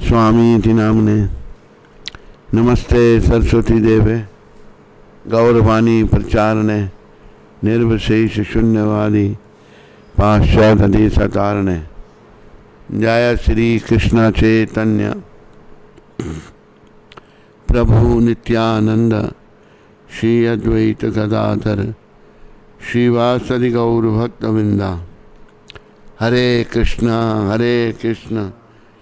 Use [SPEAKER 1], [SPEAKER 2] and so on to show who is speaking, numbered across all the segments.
[SPEAKER 1] स्वामी इति नाम्ने नमस्ते सरस्वती देवे गौरवाणी प्रचारणे निर्विशेष शून्यवादी पाश्चात्य सतारणे जय श्री कृष्ण चैतन्य प्रभु नित्यानंद श्री अद्वैत गदाधर श्रीवासदि गौर भक्तवृंदा हरे कृष्णा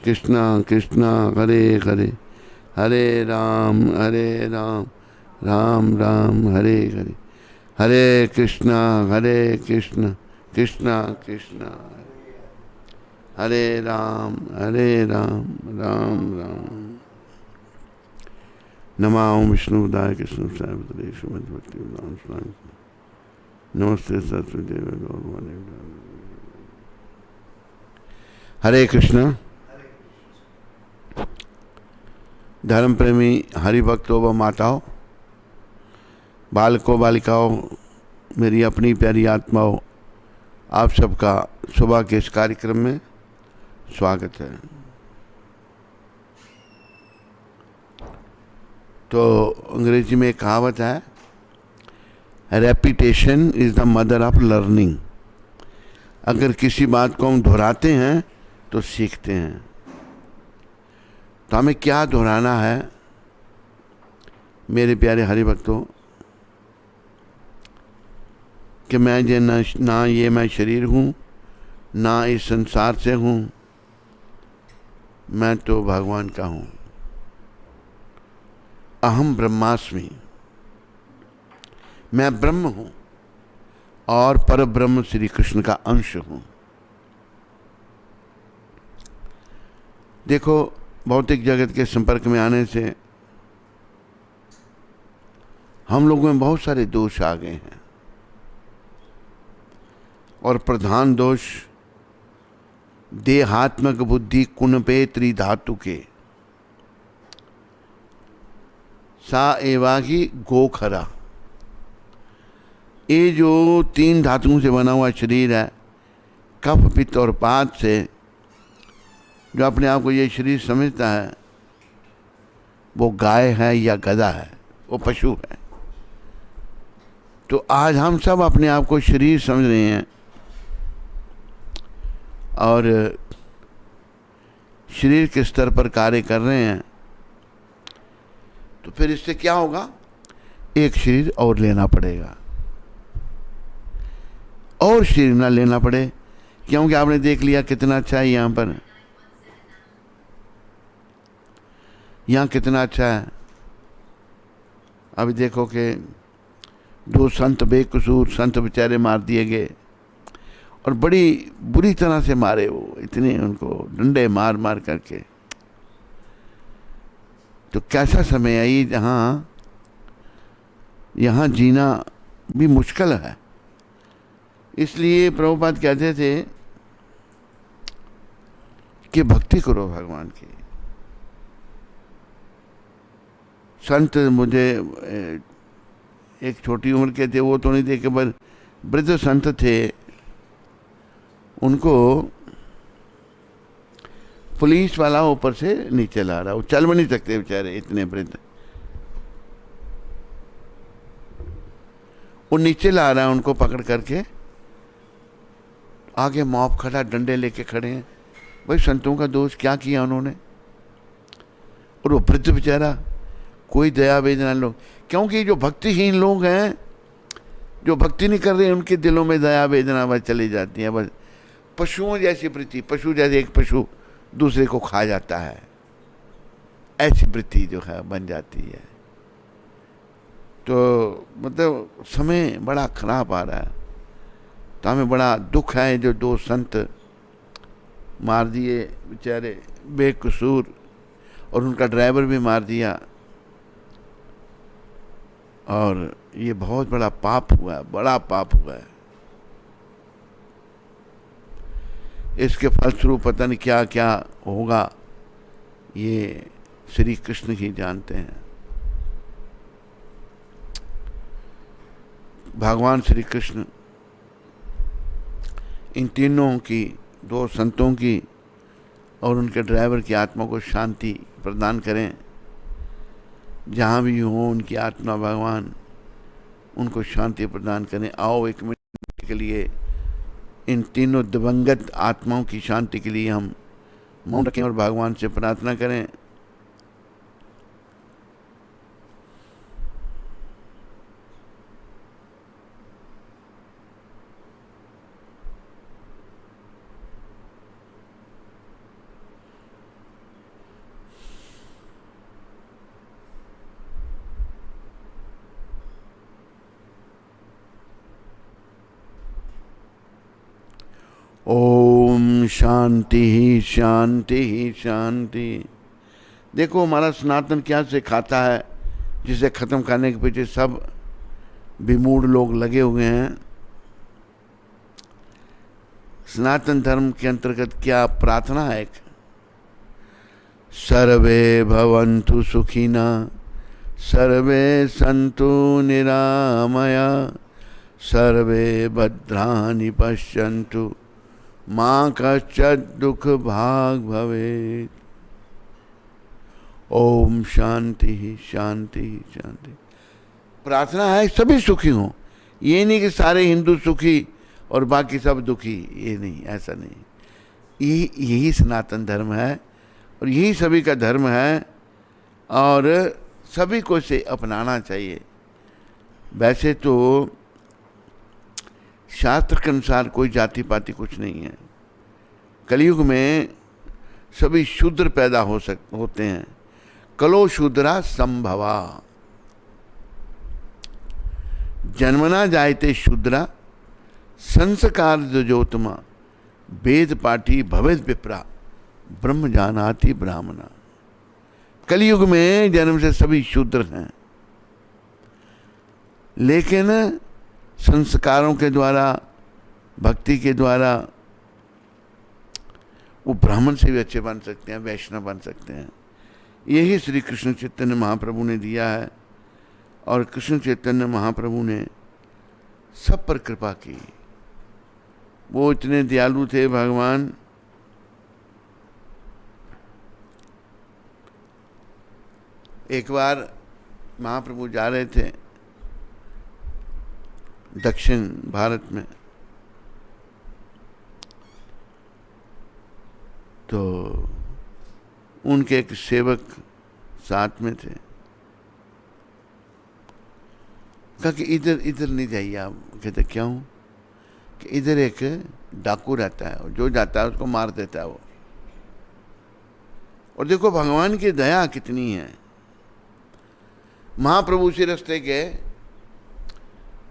[SPEAKER 1] कृष्ण कृष्ण हरे हरे हरे राम राम राम हरे हरे हरे कृष्णा कृष्ण कृष्ण हरे राम राम राम। नमाओ विष्णुदाय कृष्ण साहिब भक्ति नमस्ते सरस्वती देव गौरवाणी। हरे कृष्ण। धर्म प्रेमी हरिभक्तों व माताओं, बालकों बालिकाओं, मेरी अपनी प्यारी आत्माओं, आप सबका सुबह के इस कार्यक्रम में स्वागत है। तो अंग्रेजी में एक कहावत है, repetition is the mother of learning. अगर किसी बात को हम दोहराते हैं तो सीखते हैं। तो हमें क्या दोहराना है मेरे प्यारे हरिभक्तों, कि मैं ना ये मैं शरीर हूँ, ना इस संसार से हूँ, मैं तो भगवान का हूँ। अहम ब्रह्मास्मि, मैं ब्रह्म हूँ और पर ब्रह्म श्री कृष्ण का अंश हूँ। देखो, भौतिक जगत के संपर्क में आने से हम लोगों में बहुत सारे दोष आ गए हैं, और प्रधान दोष देहात्मक बुद्धि कुणपे त्रिधातु के सा एवागी गोखरा। ये जो 3 धातुओं से बना हुआ शरीर है, कफ पित्त और पात से, जो अपने आप को ये शरीर समझता है, वो गाय है या गधा है, वो पशु है। तो आज हम सब अपने आप को शरीर समझ रहे हैं, और शरीर के स्तर पर कार्य कर रहे हैं। तो फिर इससे क्या होगा? एक शरीर और लेना पड़ेगा, और शरीर ना लेना पड़े, क्योंकि आपने देख लिया कितना अच्छा है यहाँ पर, यहाँ कितना अच्छा है। अभी देखो कि 2 संत बेकसूर संत बेचारे मार दिए गए, और बड़ी बुरी तरह से मारे वो, इतने उनको डंडे मार मार करके। तो कैसा समय है ये, यहाँ जीना भी मुश्किल है। इसलिए प्रभुपाद कहते थे कि भक्ति करो भगवान की। संत मुझे एक छोटी उम्र के थे, वो तो नहीं देखे, पर वृद्ध संत थे, उनको पुलिस वाला ऊपर से नीचे ला रहा, वो चल भी नहीं सकते बेचारे, इतने वृद्ध। वो नीचे ला रहा है उनको पकड़ करके, आगे मॉब खड़ा, डंडे लेके खड़े हैं। भाई संतों का दोष क्या किया उन्होंने? और वो वृद्ध बेचारा, कोई दया वेदना लोग, क्योंकि जो भक्तिहीन लोग हैं, जो भक्ति नहीं कर रहे, उनके दिलों में दया वेदना बस चली जाती है। बस पशुओं जैसी वृत्ति, पशु जैसे एक पशु दूसरे को खा जाता है, ऐसी वृत्ति जो है बन जाती है। तो मतलब समय बड़ा खराब आ रहा है। तो हमें बड़ा दुख है, जो 2 संत मार दिए बेचारे बेकसूर, और उनका ड्राइवर भी मार दिया। और ये बहुत बड़ा पाप हुआ है, बड़ा पाप हुआ है। इसके फलस्वरूप पता नहीं क्या क्या होगा, ये श्री कृष्ण ही जानते हैं। भगवान श्री कृष्ण इन तीनों की, 2 संतों की और उनके ड्राइवर की आत्मा को शांति प्रदान करें। जहाँ भी हो उनकी आत्मा भगवान उनको शांति प्रदान करें। आओ 1 मिनट के लिए इन तीनों दिवंगत आत्माओं की शांति के लिए हम मौन रखें और भगवान से प्रार्थना करें। ओम शांति ही शांति ही शांति। देखो हमारा सनातन क्या सिखाता है, जिसे खत्म करने के पीछे सब विमूढ़ लोग लगे हुए हैं। सनातन धर्म के अंतर्गत क्या प्रार्थना है? एक सर्वे भवन्तु सुखिना सर्वे सन्तु निरामया सर्वे भद्राणि पश्यन्तु माँ कश्चित् दुख भाग भवेत्। ओम शांति ही शांति ही शांति। प्रार्थना है सभी सुखी हों। ये नहीं कि सारे हिंदू सुखी और बाकी सब दुखी, ये नहीं, ऐसा नहीं। यही सनातन धर्म है और यही सभी का धर्म है और सभी को इसे अपनाना चाहिए। वैसे तो शास्त्र के अनुसार कोई जाति पाति कुछ नहीं है। कलयुग में सभी शूद्र पैदा होते हैं। कलो शूद्रा संभवा, जन्मना जायते शूद्रा संस्कार जोतमा वेद पाठी भवेद विप्रा ब्रह्म जानाति ब्राह्मणा। कलयुग में जन्म से सभी शूद्र हैं, लेकिन संस्कारों के द्वारा भक्ति के द्वारा वो ब्राह्मण से भी अच्छे बन सकते हैं, वैष्णव बन सकते हैं। यही श्री कृष्ण चैतन्य महाप्रभु ने दिया है और कृष्ण चैतन्य महाप्रभु ने सब पर कृपा की। वो इतने दयालु थे भगवान। एक बार महाप्रभु जा रहे थे दक्षिण भारत में, तो उनके एक सेवक साथ में थे। कहा कि इधर इधर नहीं जाइए आप। कहते क्यों? कि इधर एक डाकू रहता है और जो जाता है उसको मार देता है वो। और देखो भगवान की दया कितनी है। महाप्रभु उसी रास्ते के,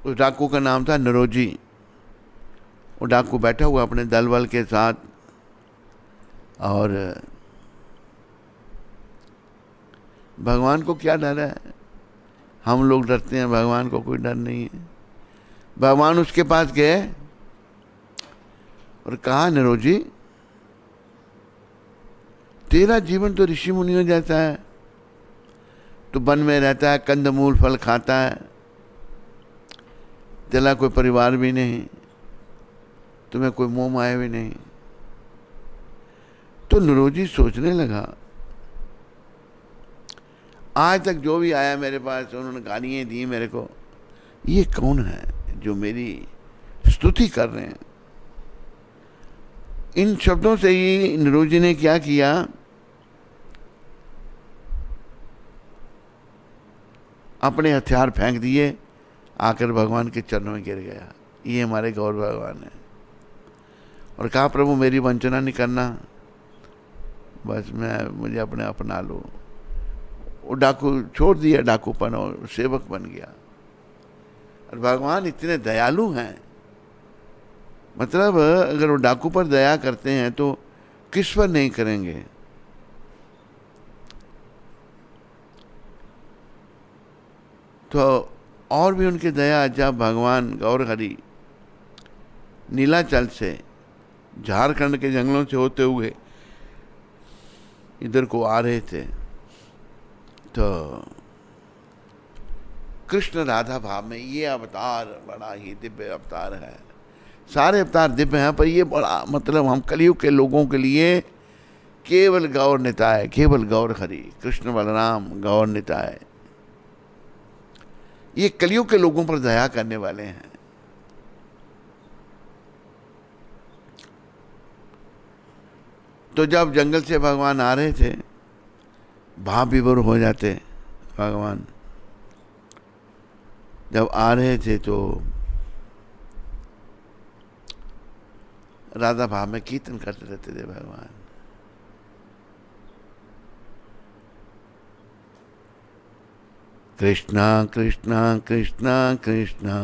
[SPEAKER 1] उस डाकू का नाम था नरोजी। वो डाकू बैठा हुआ अपने दल बल के साथ, और भगवान को क्या डर है? हम लोग डरते हैं, भगवान को कोई डर नहीं है। भगवान उसके पास गए और कहा, नरोजी तेरा जीवन तो ऋषि मुनियों जैसा है। तू वन में रहता है, कंदमूल फल खाता है, तेरा कोई परिवार भी नहीं, तुम्हें कोई मोह माया भी नहीं। तो नरोजी सोचने लगा, आज तक जो भी आया मेरे पास उन्होंने गालियाँ दी मेरे को, ये कौन है जो मेरी स्तुति कर रहे हैं? इन शब्दों से ही नरोजी ने क्या किया, अपने हथियार फेंक दिए, आकर भगवान के चरणों में गिर गया। ये हमारे गौर भगवान है। और कहा, प्रभु मेरी वंचना नहीं करना, बस मुझे अपने अपना लो। वो डाकू छोड़ दिया डाकूपन और सेवक बन गया। और भगवान इतने दयालु हैं, मतलब अगर वो डाकू पर दया करते हैं तो किस पर नहीं करेंगे। तो और भी उनकी दया, जब भगवान गौर हरि नीलाचल से झारखंड के जंगलों से होते हुए इधर को आ रहे थे, तो कृष्ण राधा भाव में ये अवतार बड़ा ही दिव्य अवतार है। सारे अवतार दिव्य हैं, पर ये बड़ा, मतलब हम कलयुग के लोगों के लिए केवल गौर निताय, केवल गौर हरि, कृष्ण बलराम गौर निताय। ये कलयुग के लोगों पर दया करने वाले हैं। तो जब जंगल से भगवान आ रहे थे, भाव विभोर हो जाते भगवान। जब आ रहे थे तो राधा भाव में कीर्तन करते रहते थे भगवान। कृष्णा कृष्णा कृष्णा कृष्णा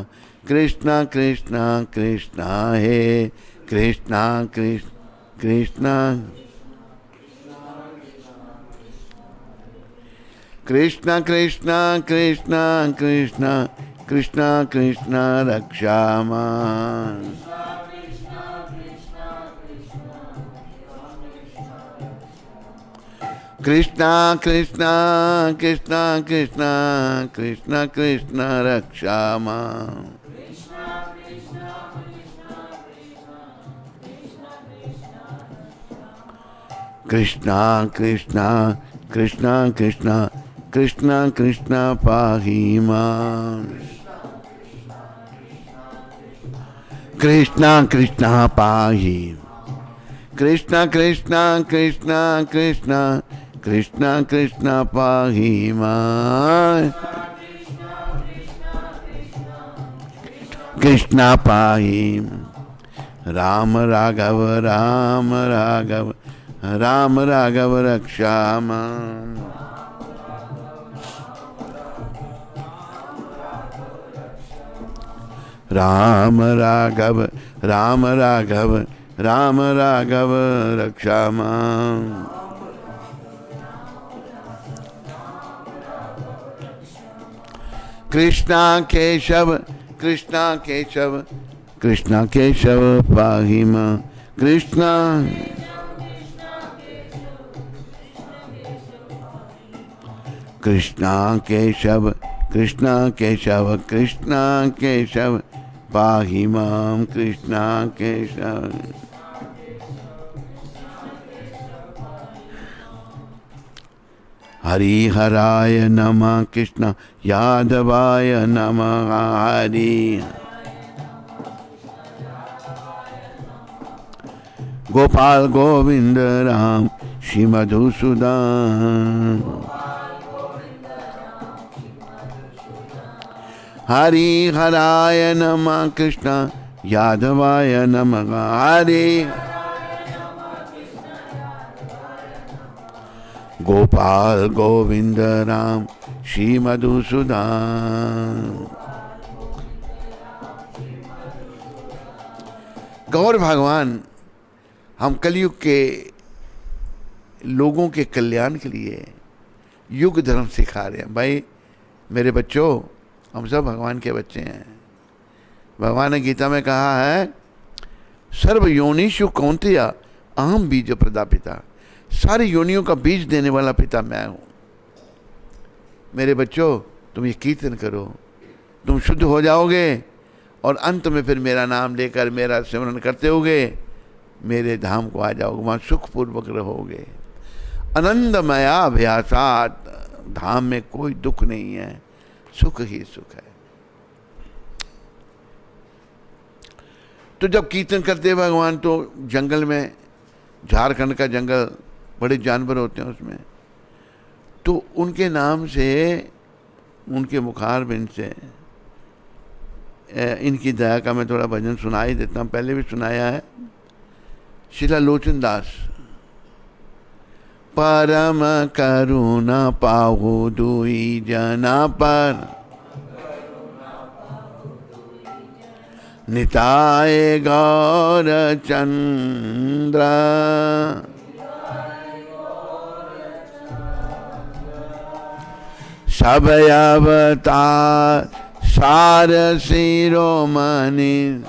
[SPEAKER 1] कृष्णा कृष्णा कृष्णा हे कृष्णा कृष्ण कृष्णा कृष्णा कृष्णा कृष्णा कृष्णा कृष्णा कृष्णा रक्षा मां। कृष्णा कृष्णा कृष्णा कृष्णा कृष्णा कृष्णा रक्षा मां। कृष्णा कृष्णा कृष्णा कृष्णा कृष्णा कृष्णा पाहि मां। कृष्णा कृष्णा पाहि। कृष्णा कृष्णा कृष्णा कृष्णा कृष्णा कृष्णा पाहि मां। कृष्णा पाहि। राम राघव राम राघव राम राघव रक्षा मां। राम राघव राम राघव राम राघव रक्षा मां। कृष्णा केशव कृष्णा केशव कृष्णा केशव पाहि मां। कृष्णा कृष्णा केशव कृष्णा केशव कृष्णा केशव पाहि मां। कृष्णा केशव। हरि हराय नमः कृष्ण यादवाय नमः हरि। गोपाल गोविंद राम श्री मधुसूदन। हरि हराय नमः कृष्ण यादवाय नमः हरि। गोपाल गोविंद राम श्री मधुसूदन। गौर भगवान हम कलयुग के लोगों के कल्याण के लिए युग धर्म सिखा रहे हैं। भाई मेरे बच्चों, हम सब भगवान के बच्चे हैं। भगवान ने गीता में कहा है, सर्व योनिषु कौन्तेय अहम बीज प्रदापिता। सारी योनियों का बीज देने वाला पिता मैं हूं। मेरे बच्चों, तुम ये कीर्तन करो, तुम शुद्ध हो जाओगे और अंत में फिर मेरा नाम लेकर मेरा सिमरन करते होगे मेरे धाम को आ जाओगे, वहां सुखपूर्वक रहोगे। आनंदमया अभ्यासात, धाम में कोई दुख नहीं है, सुख ही सुख है। तो जब कीर्तन करते हैं भगवान, तो जंगल में, झारखंड का जंगल, बड़े जानवर होते हैं उसमें, तो उनके नाम से, उनके मुखार बिंद से इनकी दया का मैं थोड़ा भजन सुना ही देता हूँ। पहले भी सुनाया है। शिला लोचन दास। परम करुणा पाहु दुई जना पर, निताय गौर चंद्र। सब अवतार सार शिरोमणि,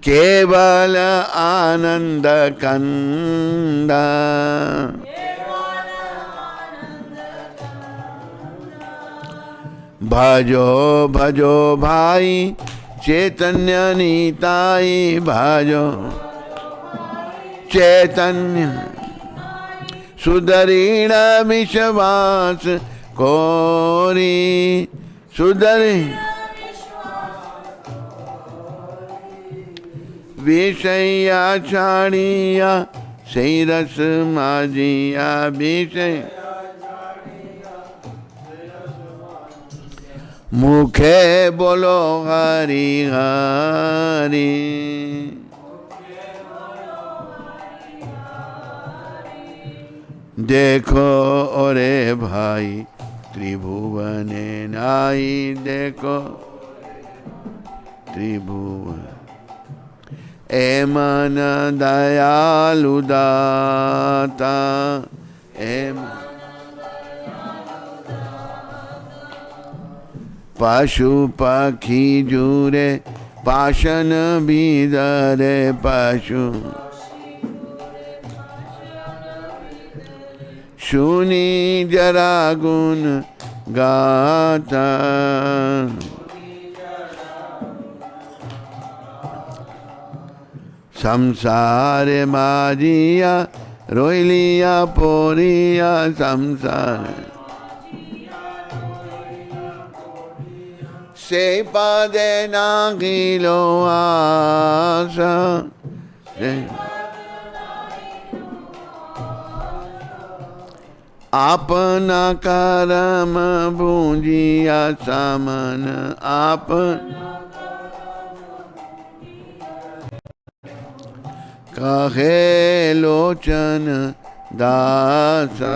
[SPEAKER 1] केवल आनंद कंद। भजो भजो भाई चैतन्य निताई भाजो चैतन्य सुधरीण विश्वास कोरी सुधरी विषया छाड़िया सही रस माजिया विषय मुखे बोलो हरि हरि देखो ओरे भाई त्रिभुवने नाई देखो त्रिभुवन ए मन दयालु दाता ए पशु पक्षी जूरे पाशन बीदरे पशु सुनी जरा गुण गाता संसार माजिया रोइलिया पोरिया संसार से पदे नागिलो आशा आपना करम भूंजिया सामन आप कहे लोचन दासा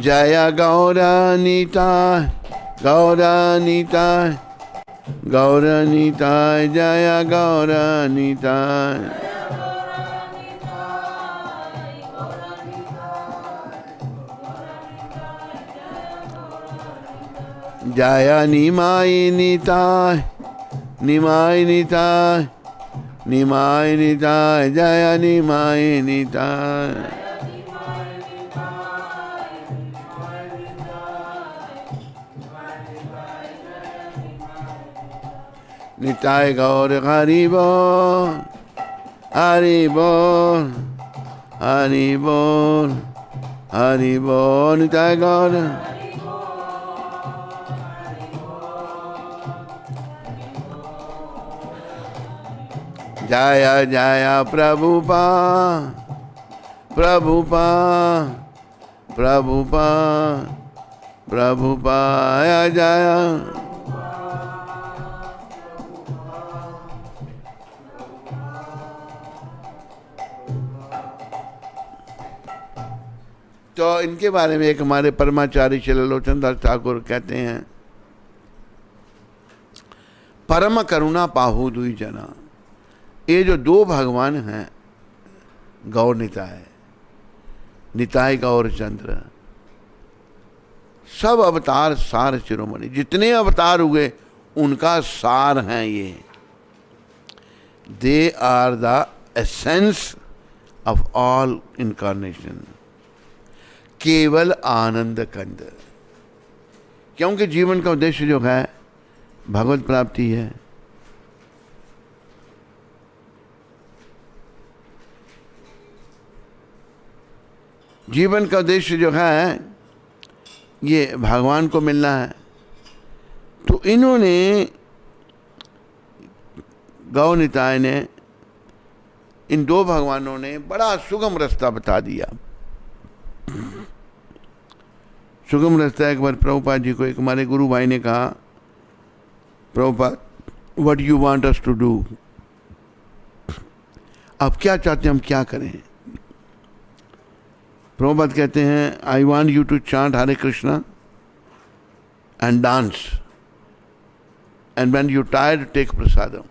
[SPEAKER 1] जय गौरानीता गौरानीता गौरानीता जय गौरानीता जय निमाई निताय निमाय निताय निमाय निताय जय निमाय निताय निताय गौर हरि बोल हरि बोल हरि बोल हरि बोल निताय गौर जय जय प्रभुपा प्रभुपा प्रभुपा प्रभुपा जय तो इनके बारे में एक हमारे परमाचार्य श्री लोचन दास ठाकुर कहते हैं, परम करुणा पाहु दुई जना। ये जो दो भगवान हैं गौर निताय, निताय गौर चंद्र, सब अवतार सार शिरोमणि, जितने अवतार हुए उनका सार हैं ये। They are the essence of all incarnation, केवल आनंद कंद। क्योंकि जीवन का उद्देश्य जो है भगवत प्राप्ति है। जीवन का उद्देश्य जो है ये भगवान को मिलना है। तो इन्होंने गौ निताय ने, इन दो भगवानों ने बड़ा सुगम रास्ता बता दिया। सुगम रास्ता एक बार प्रभुपाद जी को एक हमारे गुरु भाई ने कहा, Prabhupada what you want us to do, आप क्या चाहते हैं हम क्या करें? प्रभुपाद कहते हैं, I want you to chant Hare Krishna and dance and when you tired take prasadam.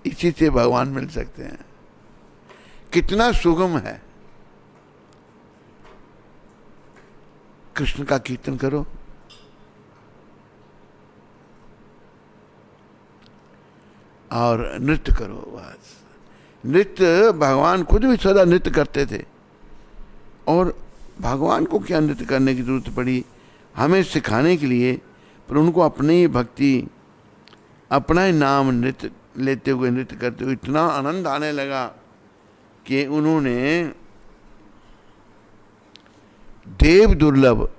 [SPEAKER 1] इसी से भगवान मिल सकते हैं। कितना सुगम है। कृष्ण का कीर्तन करो, और नृत्य करो। बस नृत्य, भगवान खुद भी सदा नृत्य करते थे। और भगवान को क्या नृत्य करने की जरूरत पड़ी? हमें सिखाने के लिए, पर उनको अपनी ही भक्ति, अपना ही नाम नृत्य लेते हुए, नृत्य करते हुए इतना आनंद आने लगा कि उन्होंने देव दुर्लभ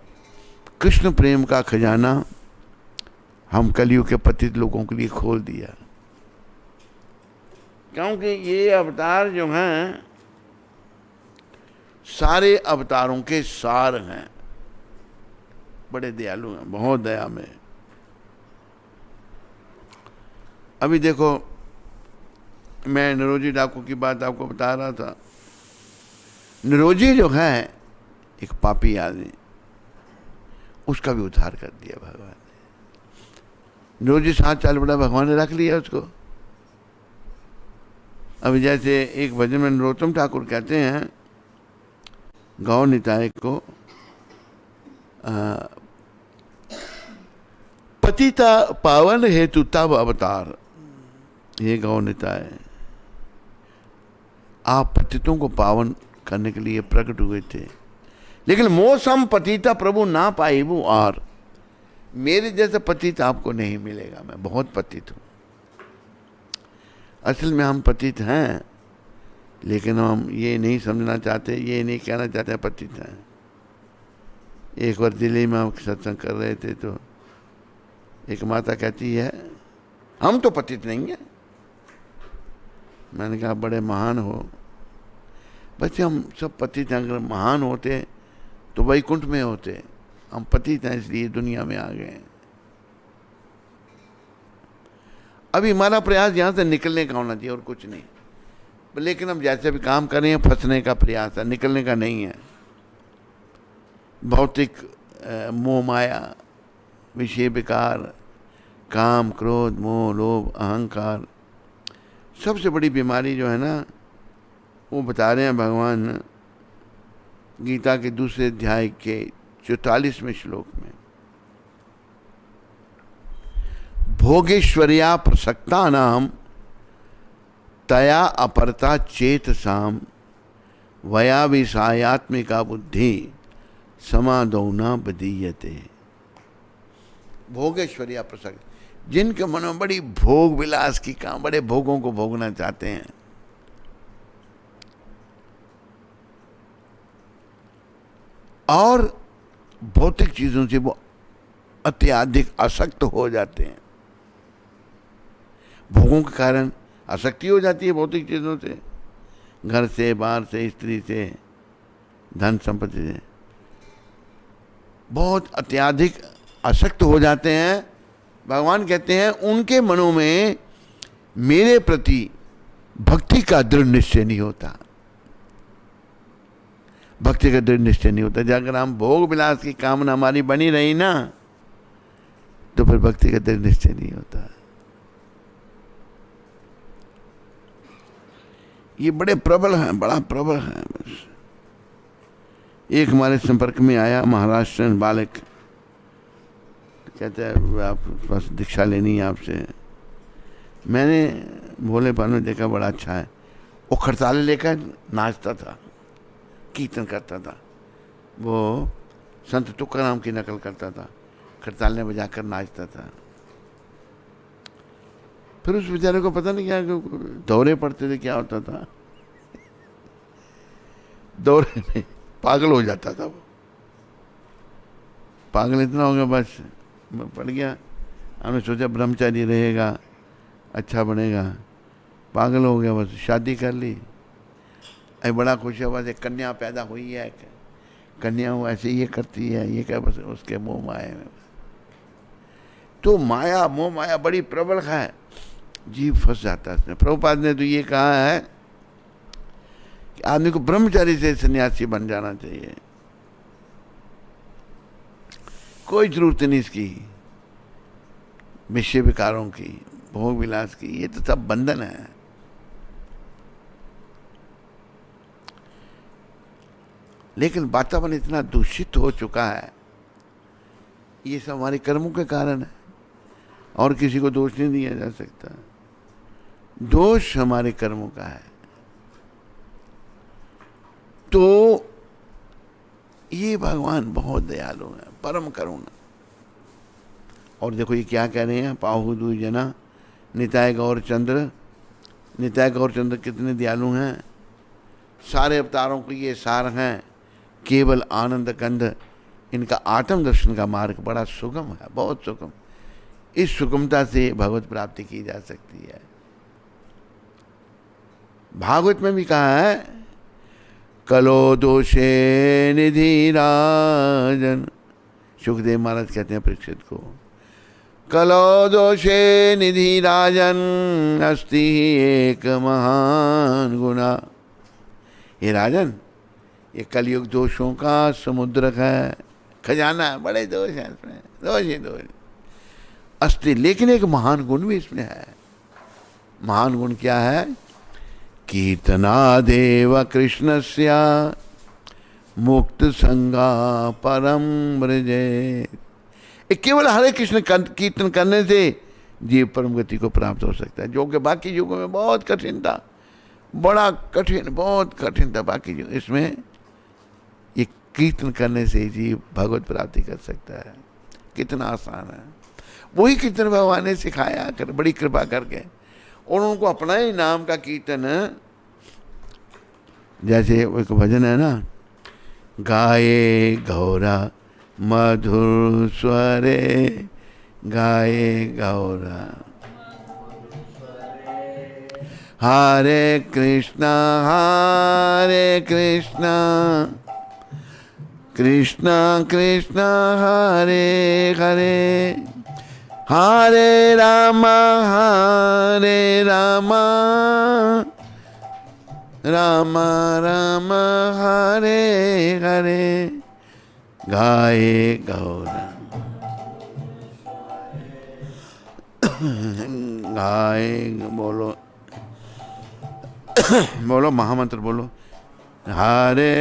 [SPEAKER 1] कृष्ण प्रेम का खजाना हम कलयुग के पतित लोगों के लिए खोल दिया। क्योंकि ये अवतार जो हैं सारे अवतारों के सार हैं, बड़े दयालु हैं, बहुत दया में। अभी देखो, मैं निरोजी डाकू की बात आपको बता रहा था। निरोजी जो है एक पापी आदमी, उसका भी उद्धार कर दिया भगवान ने। निरोजी 7 साल बड़ा भगवान ने रख लिया उसको। अभी जैसे एक भजन में नरोत्तम ठाकुर कहते हैं गौ निताय को, पतिता पावन हेतु तब अवतार, ये गौ निताय, आप पतितों को पावन करने के लिए प्रकट हुए थे, लेकिन मौसम पतिता प्रभु ना पाई वो, और मेरे जैसा पतित आपको नहीं मिलेगा। मैं बहुत पतित हूं। असल में हम पतित हैं, लेकिन हम ये नहीं समझना चाहते, ये नहीं कहना चाहते पतित हैं। एक बार दिल्ली में हम सत्संग कर रहे थे तो एक माता कहती है हम तो पतित नहीं है। मैंने कहा बड़े महान हो। बच्चे हम सब पतित हैं, अगर महान होते तो वैकुंठ में होते। हम पतित हैं इसलिए दुनिया में आ गए हैं। अभी हमारा प्रयास यहाँ से निकलने का होना चाहिए और कुछ नहीं। लेकिन हम जैसे भी काम कर रहे हैं, फंसने का प्रयास है, निकलने का नहीं है। भौतिक मोह माया, विषय विकार, काम क्रोध मोह लोभ अहंकार, सबसे बड़ी बीमारी जो है ना, वो बता रहे हैं भगवान गीता के दूसरे अध्याय के 44वें श्लोक में। भोगेश्वर्या प्रसक्ता नाम तया अपरता चेतसाम वया विषयात्मिका बुद्धि समादौना बदीयते। भोगेश्वर्या प्रसक्त, जिनके मन में बड़ी भोग विलास की काम, बड़े भोगों को भोगना चाहते हैं, और भौतिक चीजों से वो अत्यधिक आसक्त हो जाते हैं। भोगों के कारण आसक्ति हो जाती है भौतिक चीजों से, घर से, बाहर से, स्त्री से, धन संपत्ति से बहुत अत्यधिक आसक्त हो जाते हैं। भगवान कहते हैं उनके मनों में मेरे प्रति भक्ति का दृढ़ निश्चय नहीं होता। भक्ति का दृढ़ निश्चय नहीं होता। अगर हम भोग विलास की कामना हमारी बनी रही ना, तो फिर भक्ति का दृढ़ निश्चय नहीं होता। ये बड़े प्रबल हैं, बड़ा प्रबल है। बस एक हमारे संपर्क में आया महाराष्ट्र बालक, कहता है आप बस दीक्षा लेनी है आपसे। मैंने भोले पान में देखा बड़ा अच्छा है। वो खड़ताले लेकर नाचता था, कीर्तन करता था, वो संत तुकाराम की नकल करता था, खड़ताले बजाकर नाचता था। फिर उस बेचारे को पता नहीं क्या दौरे पड़ते थे, क्या होता था, दौरे में पागल हो जाता था। वो पागल इतना हो गया, बस पड़ गया। हमने सोचा ब्रह्मचारी रहेगा, अच्छा बनेगा, पागल हो गया, बस शादी कर ली। अरे बड़ा खुश है, बस एक कन्या पैदा हुई है, कन्या वो ऐसे ये करती है, ये क्या, बस उसके मोह माया में। तो माया, मोह माया बड़ी प्रबल है, जीव फंस जाता है इसमें। प्रभुपाद ने तो ये कहा है कि आदमी को ब्रह्मचारी से सन्यासी बन जाना चाहिए, कोई जरूरत नहीं इसकी विषय विकारों की, भोग विलास की। ये तो सब बंधन है। लेकिन वातावरण इतना दूषित हो चुका है, ये सब हमारे कर्मों के कारण है, और किसी को दोष नहीं दिया जा सकता। दोष हमारे कर्मों का है। तो ये भगवान बहुत दयालु है, परम करुणा। और देखो ये क्या कह रहे हैं, पाहु दुई जना निताय गौरचंद्र। निताय गौरचंद्र कितने दयालु हैं। सारे अवतारों को ये सार हैं, केवल आनंद कंद। इनका आत्म दर्शन का मार्ग बड़ा सुगम है, बहुत सुगम। इस सुगमता से भगवत प्राप्ति की जा सकती है। भागवत में भी कहा है, कलो दोषे निधि राजन। सुखदेव महाराज कहते हैं परीक्षित को, कलो दोषे निधि राजन अस्ति एक महान गुना। ये राजन, ये कलयुग दोषों का समुद्र है, खजाना है, बड़े दोष हैं इसमें, दोष ही दोष अस्ति। लेकिन एक महान गुण भी इसमें है। महान गुण क्या है? कीर्तनादेव कृष्णस्य मुक्त संगा परम ब्रजे। केवल हरे कृष्ण कीर्तन करने से जीव परम गति को प्राप्त हो सकता है, जो कि बाकी युगों में बहुत कठिन था, बड़ा कठिन, बहुत कठिन था बाकी युग। इसमें ये कीर्तन करने से जीव भगवत प्राप्ति कर सकता है। कितना आसान है। वही कीर्तन भगवान ने सिखाया कर, बड़ी कृपा करके, और उनको अपना ही नाम का कीर्तन। जैसे एक भजन है ना, गाये गौरा मधुर स्वरे, गाये गौरा हरे कृष्णा कृष्णा कृष्णा हरे हरे, हरे रामा रामा रामा हरे हरे, गाये गौरा गाये। बोलो बोलो महामंत्र बोलो, हरे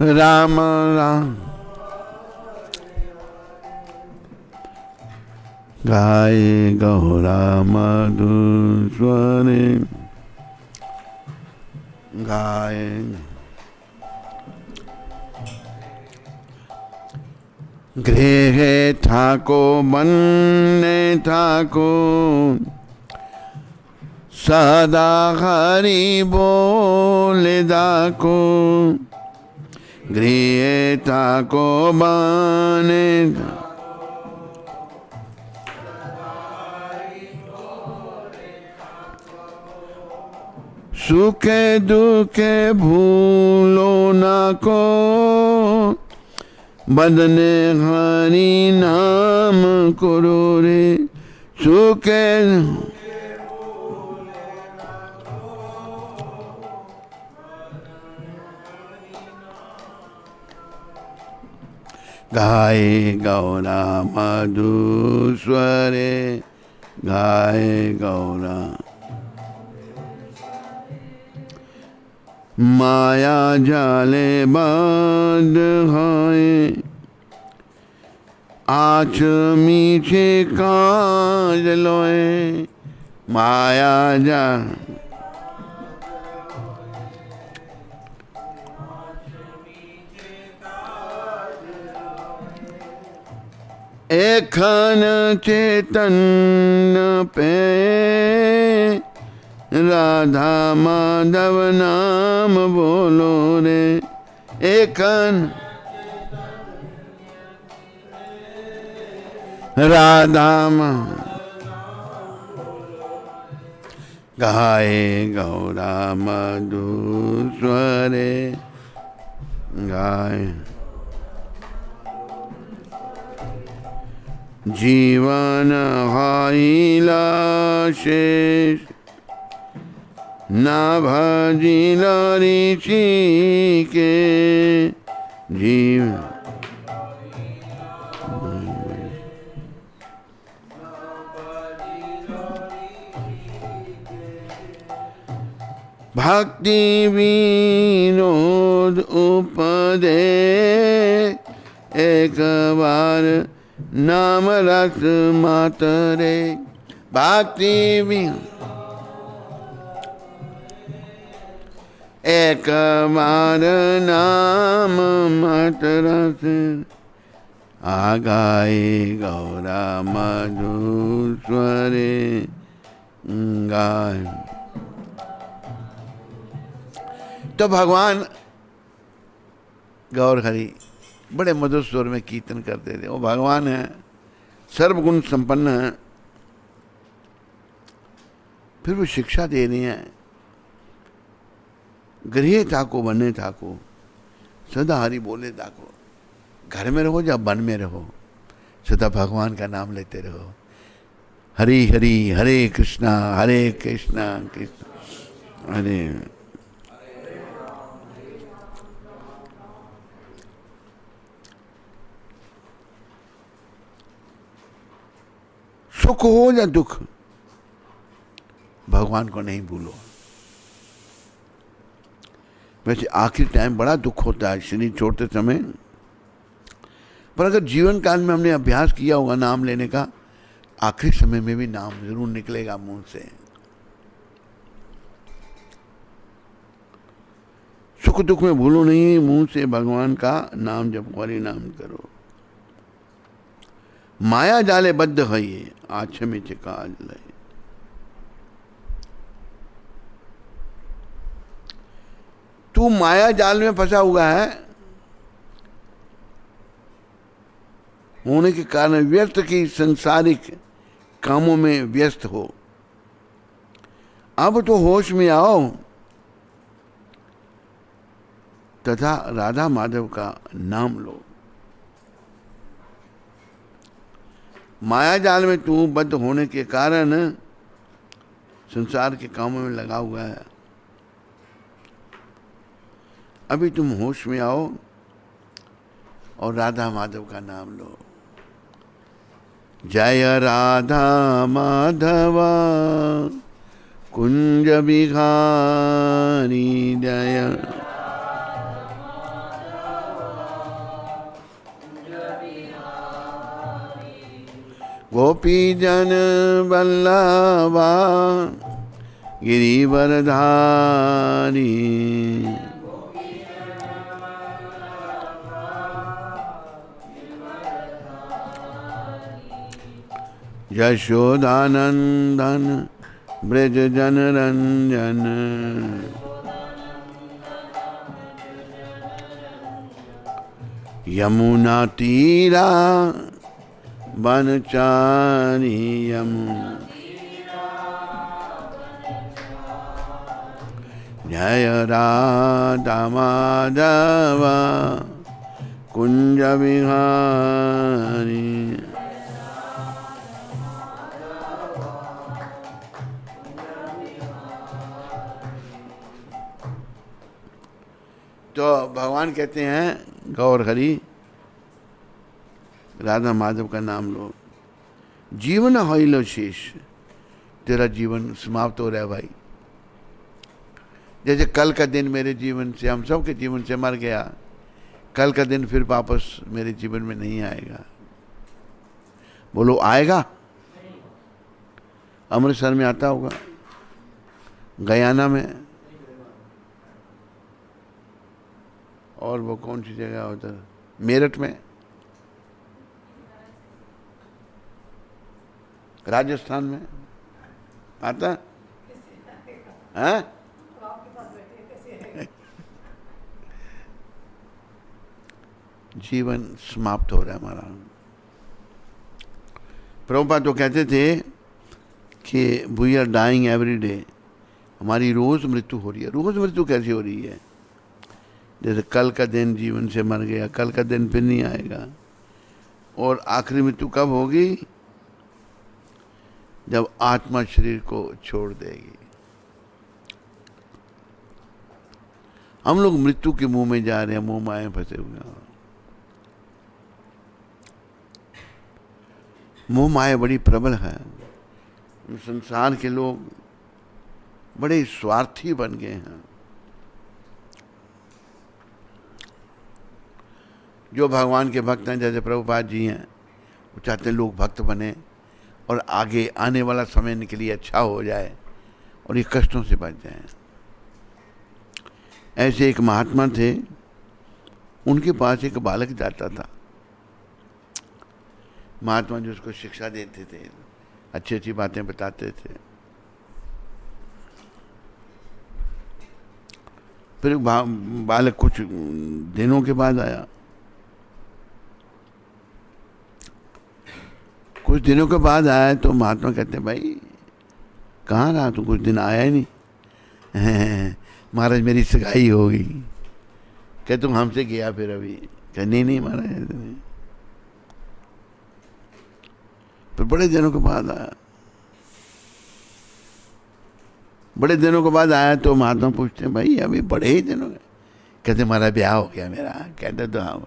[SPEAKER 1] राम राम गाये गौरा मधुर स्वरे, गाये गृहे ठाको बन्ने ठाको, सदा हरि बोले दाको। गृहे ठाको बने सुखे दुखे भूलो ना को, बदने हरि नाम करो रे। सुखे गाये गौरा मधुर स्वरे, गाये गौरा। माया जाले बंद है, आँच मीठे काज लोए। माया जा एखन चेतन पे, राधा माधव नाम बोलो रे। एखन राधा गाये गौरा मधुर स्वरे, गाये जीवन हाइला शेष, ना भजिल ऋषि के जीव। भक्ति विनोद उपदे एक बार नाम रस मातरे। भक्ति विनोद एक बार नाम मत रस आगाए गौरा मधुस्वरे गाय। तो भगवान गौर हरि बड़े मधुर स्वर में कीर्तन करते थे। वो भगवान है, सर्वगुण संपन्न है, फिर वो शिक्षा दे रही हैं, गृह थाको बने थाको सदा हरि बोले थाको। घर में रहो या वन में रहो, सदा भगवान का नाम लेते रहो। हरि हरि हरे कृष्णा कृष्णा हरे। सुख हो या दुख, भगवान को नहीं भूलो। वैसे आखिरी टाइम बड़ा दुख होता है शरीर छोड़ते समय, पर अगर जीवन काल में हमने अभ्यास किया होगा नाम लेने का, आखिरी समय में भी नाम जरूर निकलेगा मुंह से। सुख दुख में भूलो नहीं, मुंह से भगवान का नाम जप हरि नाम करो। माया जाले बद्ध है ये आछ में चिकाज लय। तू माया जाल में फंसा हुआ है होने के कारण व्यर्थ की संसारिक कामों में व्यस्त हो। अब तो होश में आओ तथा राधा माधव का नाम लो। माया जाल में तू बद्ध होने के कारण संसार के कामों में लगा हुआ है। अभी तुम होश में आओ और राधा माधव का नाम लो। जय राधा माधवा कुंज बिहारी जय। गोपी जन वल्लभा गिरिवरधारी। यशोदानंदन ब्रज जन रंजन। यमुना तीरा बनचारी यमुना। जय राधा माधव कुंज बिहारी। तो भगवान कहते हैं गौर हरि राधा माधव का नाम लो। जीवन होइलो शेष, तेरा जीवन समाप्त हो रहा है भाई। जैसे कल का दिन मेरे जीवन से, हम सब के जीवन से मर गया, कल का दिन फिर वापस मेरे जीवन में नहीं आएगा। बोलो आएगा? अमृतसर में आता होगा, गयाना में, और वो कौन सी जगह उधर मेरठ में, राजस्थान में आता है? जीवन समाप्त हो रहा है हमारा। प्रभुपाद तो कहते थे कि we are dying every day, हमारी रोज मृत्यु हो रही है। रोज मृत्यु कैसी हो रही है? जैसे कल का दिन जीवन से मर गया, कल का दिन फिर नहीं आएगा। और आखिरी मृत्यु कब होगी? जब आत्मा शरीर को छोड़ देगी। हम लोग मृत्यु के मुंह में जा रहे हैं, मुंह माए फंसे हुए हैं। मोह माया बड़ी प्रबल है। संसार के लोग बड़े स्वार्थी बन गए हैं। जो भगवान के भक्त हैं, जैसे प्रभुपाद जी हैं, वो चाहते हैं लोग भक्त बने और आगे आने वाला समय इनके लिए अच्छा हो जाए और ये कष्टों से बच जाएं। ऐसे एक महात्मा थे, उनके पास एक बालक जाता था। महात्मा जी उसको शिक्षा देते थे, अच्छी अच्छी बातें बताते थे। फिर बालक कुछ दिनों के बाद आया। कुछ दिनों के बाद आया तो महात्मा कहते, भाई कहाँ रहा तू, कुछ दिन आया ही नहीं। महाराज मेरी सगाई हो गई। क्या तुम हमसे गया फिर अभी? क्या नहीं महाराज नहीं। फिर बड़े दिनों के बाद आया। बड़े दिनों के बाद आया तो महात्मा पूछते, भाई अभी बड़े ही दिनों के? कहते हमारा ब्याह हो गया मेरा। कहते तो हाँ,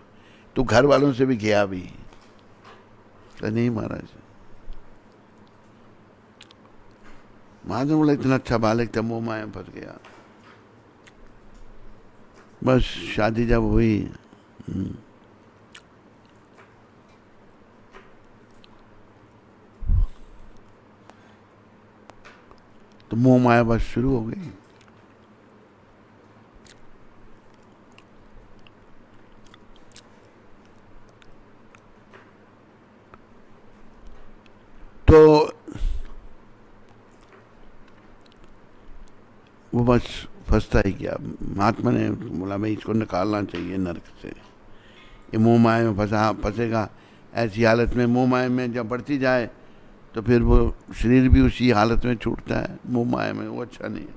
[SPEAKER 1] तू घर वालों से भी गया अभी? तो नहीं महाराज। महात्मा बोला, इतना अच्छा बालक था, मोह माया में फंस गया। बस शादी जब हुई, तो मोह माया बस शुरू हो गई। तो वो बस फंसता ही गया। महात्मा ने बोला, भाई इसको निकालना चाहिए नरक से, ये मोह माया में फंसेगा। ऐसी हालत में मोह माया में जब बढ़ती जाए तो फिर वो शरीर भी उसी हालत में छूटता है, मोह माया में। वो अच्छा नहीं है।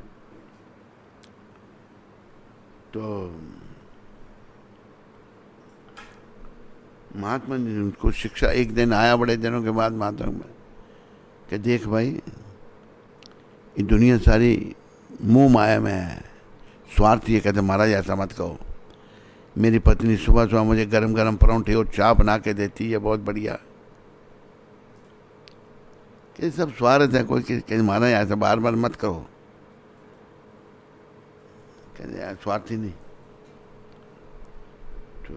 [SPEAKER 1] तो महात्मा ने उनको शिक्षा, एक दिन आया बड़े दिनों के बाद महात्मा में, कि देख भाई, ये दुनिया सारी मोह माया में है, स्वार्थी है। कहते महाराज ऐसा मत कहो, मेरी पत्नी सुबह सुबह मुझे गरम गरम परांठे और चाय बना के देती है, बहुत बढ़िया। ये सब स्वार्थ है। कोई महाराज ऐसा बार बार मत कहो। कहते यार स्वार्थी नहीं। तो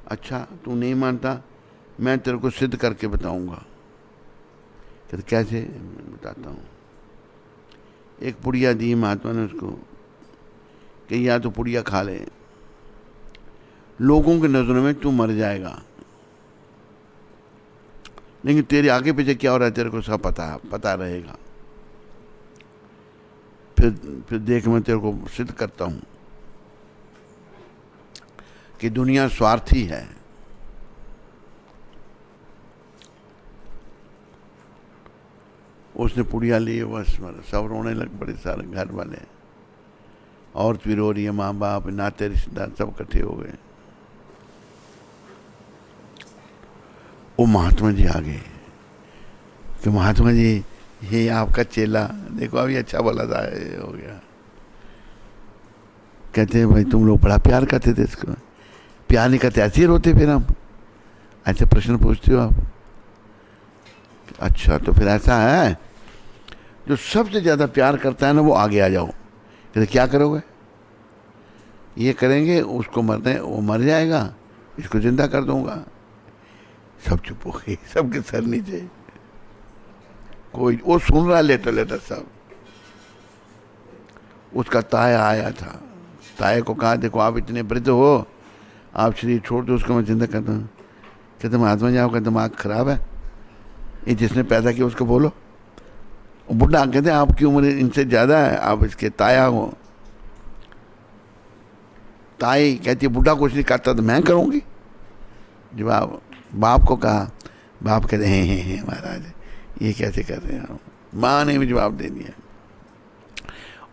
[SPEAKER 1] अच्छा तू नहीं मानता, मैं तेरे को सिद्ध करके बताऊंगा। कहते कैसे? बताता हूँ। एक पुड़िया दी महात्मा ने उसको, कि या तो पुड़िया खा ले, लोगों की नजरों में तू मर जाएगा, लेकिन तेरे आगे पीछे क्या हो रहा है तेरे को सब पता रहेगा। फिर देख, मैं तेरे को सिद्ध करता हूं कि दुनिया स्वार्थी है। उसने पुड़िया ली, बस सब रोने लग पड़े, सारे घर वाले, औरत भी रो रही है, माँ बाप, नाते रिश्तेदार सब इकट्ठे हो गए। वो महात्मा जी आ गए कि महात्मा जी ये आपका चेला, देखो अभी अच्छा बोला था, ये हो गया। कहते हैं भाई तुम लोग बड़ा प्यार करते थे इसको। प्यार नहीं करते ऐसे ही रोते फिर हम? ऐसे प्रश्न पूछते हो आप? अच्छा तो फिर ऐसा है, जो सबसे ज्यादा प्यार करता है ना, वो आगे आ जाओ। कहते क्या करोगे? ये करेंगे, उसको वो मर जाएगा, इसको जिंदा कर दूंगा। सब चुप हो गए, सबके सर नीचे। कोई वो सुन रहा लेटर सब। उसका ताया आया था। ताया को कहा, देखो आप इतने वृद्ध हो, आप शरीर छोड़ दो, उसको मैं जिंदा करता हूँ। कहते महात्मा जी आपका दिमाग खराब है, ये जिसने पैदा किया उसको बोलो। बुढ़ा कहते आपकी उम्र इनसे ज्यादा है, आप इसके ताया हो। ताई कहती है बुढ़ा कुछ नहीं करता तो मैं करूँगी। जवाब बाप को कहा, बाप कहते हैं महाराज ये कैसे कर रहे हैं। माँ ने भी जवाब दे दिया।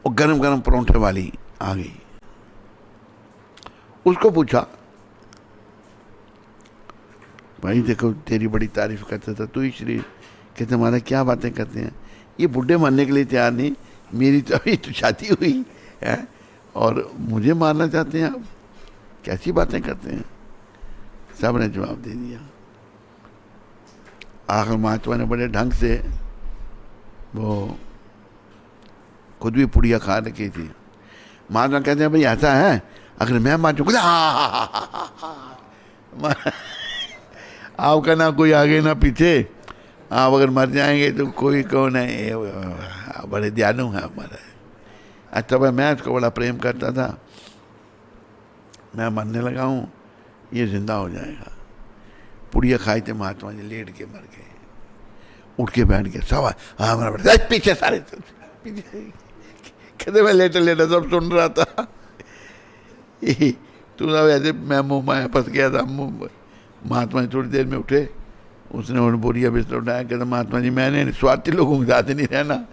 [SPEAKER 1] और गरम गरम परोंठे वाली आ गई, उसको पूछा, भाई देखो तेरी बड़ी तारीफ करता था, तू ही शरीर। कहते हमारा क्या बातें करते हैं, ये बुढ़े मरने के लिए तैयार नहीं, मेरी तो अभी तो शादी हुई है और मुझे मारना चाहते हैं आप, कैसी बातें करते हैं। सब ने जवाब दे दिया। आखिर महात्मा ने बड़े ढंग से वो खुद भी पुड़िया खा रखी थी। महात्मा कहते हैं भाई ऐसा है, अगर मैं मर जाऊँ, आपका ना कोई आगे ना पीछे, आप अगर मर जाएंगे तो कोई कौन है, बड़े दयालु हैं हमारे। अच्छा भाई मैं इसको बड़ा प्रेम करता था, मैं मरने लगा हूँ, ये जिंदा हो जाएगा। पुड़िया खाई थे महात्मा जी, लेट के मर गए। उठ के बैठ गए सब, हाँ पीछे सारे पीछे, कहते मैं लेटे लेटे सब सुन रहा था। तू ना ऐसे मैं मुँह माया फंस गया था। महात्मा जी थोड़ी देर में उठे, उसने उन बोरिया बिस्तर उठाया, कहता महात्मा जी मैंने स्वार्थी लोगों के साथ नहीं रहना,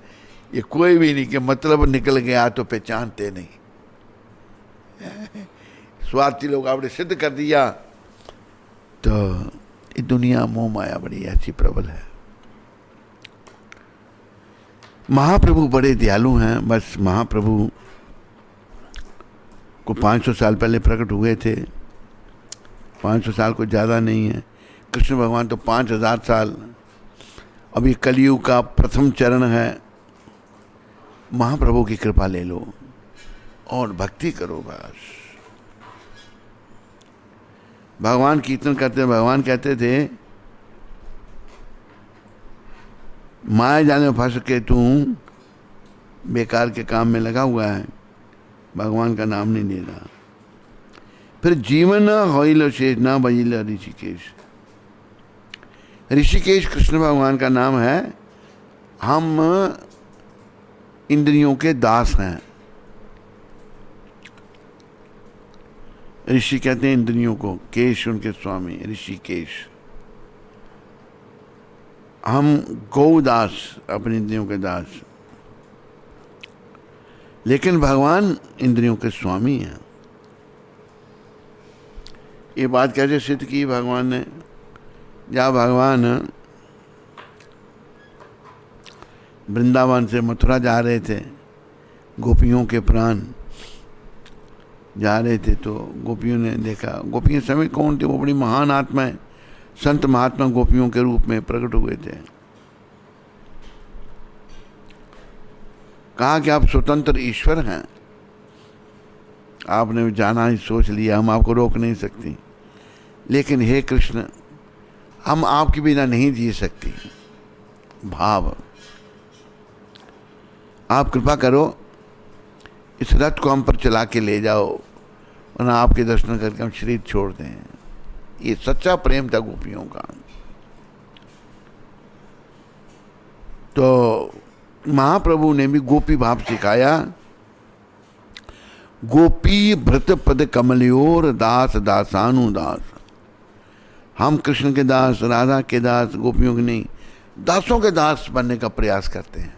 [SPEAKER 1] ये कोई भी नहीं कि मतलब निकल गया तो पहचानते नहीं। स्वार्थी लोग आपने सिद्ध कर दिया। तो ये दुनिया मोह माया बड़ी ऐसी प्रबल है। महाप्रभु बड़े दयालु हैं। बस महाप्रभु को 500 साल पहले प्रकट हुए थे, 500 साल को ज़्यादा नहीं है। कृष्ण भगवान तो 5000 साल। अभी कलयुग का प्रथम चरण है। महाप्रभु की कृपा ले लो और भक्ति करो बस। भगवान कीर्तन करते, भगवान कहते थे माया जाने में फंस के तू बेकार के काम में लगा हुआ है, भगवान का नाम नहीं ले रहा। फिर जीवन होइल शेष ना बजिल ऋषिकेश। ऋषिकेश कृष्ण भगवान का नाम है। हम इंद्रियों के दास हैं। ऋषि कहते हैं इंद्रियों को, केश उनके स्वामी, ऋषिकेश। हम गौदास, अपनी इंद्रियों के दास, लेकिन भगवान इंद्रियों के स्वामी हैं। ये बात कैसे सिद्ध की भगवान ने? जहाँ भगवान वृंदावन से मथुरा जा रहे थे, गोपियों के प्राण जा रहे थे, तो गोपियों ने देखा, गोपियाँ समय कौन थे? वो बड़ी महान आत्माएं, संत महात्मा गोपियों के रूप में प्रकट हुए थे। कहा कि आप स्वतंत्र ईश्वर हैं, आपने जाना ही सोच लिया, हम आपको रोक नहीं सकती, लेकिन हे कृष्ण हम आपके बिना नहीं जी सकती। भाव, आप कृपा करो, इस रथ को हम पर चला के ले जाओ, वरना आपके दर्शन करके हम शरीर छोड़ दें। ये सच्चा प्रेम था गोपियों का। तो महाप्रभु ने भी गोपी भाव सिखाया। गोपी भृत पद कमलयोर दास दासानुदास। हम कृष्ण के दास, राधा के दास, गोपियों के नहीं, दासों के दास बनने का प्रयास करते हैं।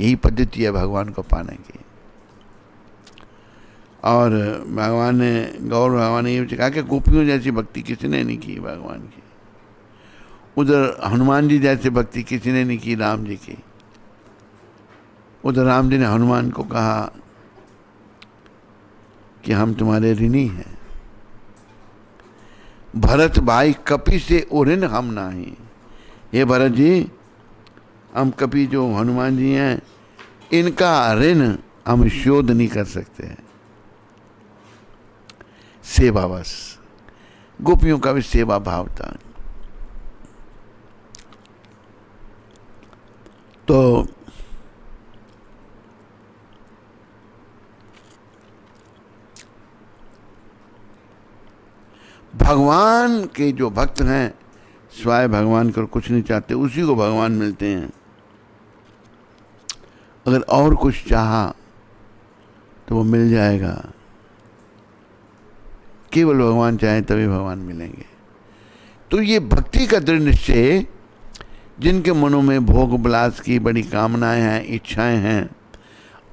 [SPEAKER 1] यही पद्धति है भगवान को पाने की। और भगवान ने, गौर भगवान ने ये कहा कि गोपियों जैसी भक्ति किसी ने नहीं की भगवान की। उधर हनुमान जी जैसी भक्ति किसी ने नहीं की राम जी की। उधर राम जी ने हनुमान को कहा कि हम तुम्हारे ऋणी हैं। भरत भाई कपि से उऋण हम नाही। ये भरत जी, हम कपि जो हनुमान जी हैं, इनका ऋण हम शोध नहीं कर सकते हैं। सेवा बस, गोपियों का भी सेवा भाव था। तो भगवान के जो भक्त हैं, स्वाय भगवान को कुछ नहीं चाहते, उसी को भगवान मिलते हैं। अगर और कुछ चाहा तो वो मिल जाएगा। केवल भगवान चाहे तभी भगवान मिलेंगे। तो ये भक्ति का दृढ़ निश्चय, जिनके मनों में भोग विलास की बड़ी कामनाएं हैं, इच्छाएं हैं,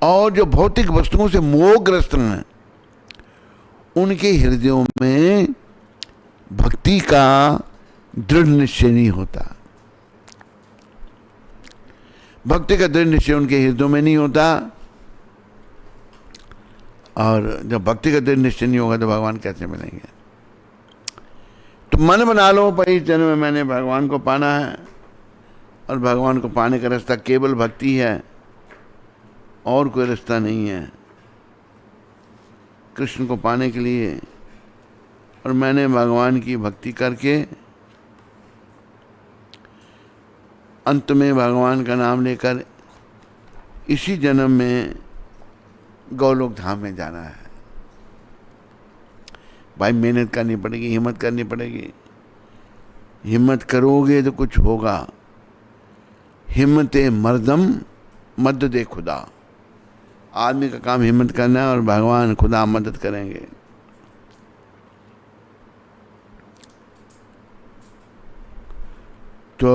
[SPEAKER 1] और जो भौतिक वस्तुओं से मोहग्रस्त हैं, उनके हृदयों में भक्ति का दृढ़ निश्चय नहीं होता। भक्ति का दृढ़ निश्चय उनके हृदयों में नहीं होता। और जब भक्ति का दृढ़ निश्चय नहीं होगा तो भगवान कैसे मिलेंगे? तो मन बना लो भाई, जन्म में मैंने भगवान को पाना है, और भगवान को पाने का रास्ता केवल भक्ति है। और कोई रास्ता नहीं है कृष्ण को पाने के लिए। और मैंने भगवान की भक्ति करके अंत में भगवान का नाम लेकर इसी जन्म में गौलोक धाम में जाना है। भाई मेहनत करनी पड़ेगी, हिम्मत करनी पड़ेगी। हिम्मत करोगे तो कुछ होगा। हिम्मते मर्दम मदद दे खुदा। आदमी का काम हिम्मत करना है और भगवान खुदा मदद करेंगे। तो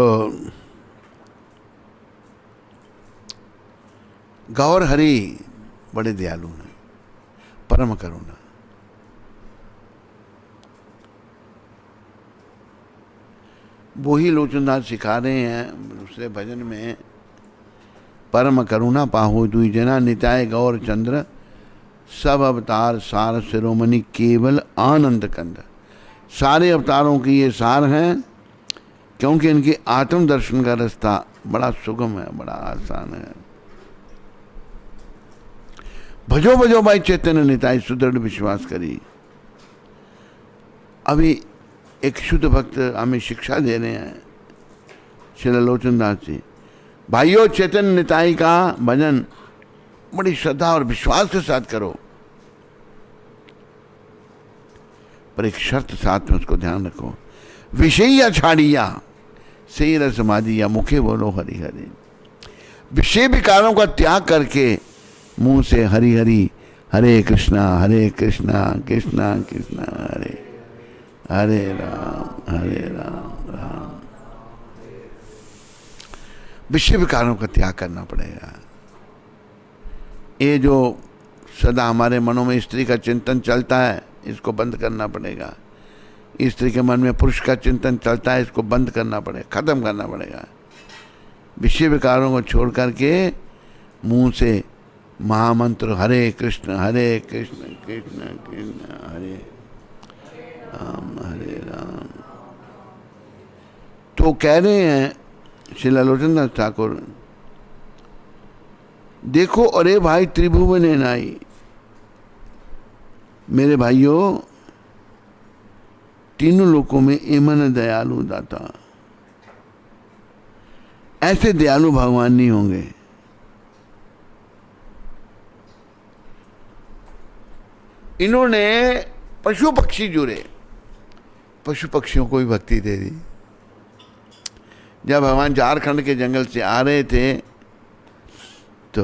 [SPEAKER 1] गौर हरि बड़े दयालु हैं, परम करुणा। वो ही लोचनदास सिखा रहे हैं दूसरे भजन में, परम करुणा पाहु दुई जना निताय गौर चंद्र सब अवतार सार शिरोमणि केवल आनंद कंद। सारे अवतारों की ये सार हैं, क्योंकि इनके आत्म दर्शन का रास्ता बड़ा सुगम है, बड़ा आसान है। भजो भजो भाई चैतन्य निताई सुदृढ़ विश्वास करी। अभी एक शुद्ध भक्त हमें शिक्षा दे रहे हैं श्री लोचनदास जी। भाइयों, चैतन्य निताई का भजन बड़ी श्रद्धा और विश्वास के साथ करो, पर एक शर्त साथ में उसको ध्यान रखो। विषय या छाड़िया सही रस समाधिया मुखे बोलो हरि हरि। विषय विकारों का त्याग करके मुंह से हरि हरि, हरे कृष्णा कृष्णा कृष्णा हरे हरे राम राम। विषय विकारों का त्याग करना पड़ेगा। ये जो सदा हमारे मनों में स्त्री का चिंतन चलता है, इसको बंद करना पड़ेगा। स्त्री के मन में पुरुष का चिंतन चलता है, इसको बंद करना पड़ेगा, खत्म करना पड़ेगा। विषय विकारों को छोड़ करके मुंह से महामंत्र हरे कृष्ण कृष्ण कृष्ण हरे राम। तो कह रहे हैं श्री लोचनदास ठाकुर, देखो अरे भाई त्रिभुवन नाई, मेरे भाइयों तीनों लोकों में एमन दयालु दाता। ऐसे दयालु भगवान नहीं होंगे। इन्होंने पशु पक्षी जुड़े, पशु पक्षियों को भी भक्ति दे दी। जब भगवान झारखंड के जंगल से आ रहे थे तो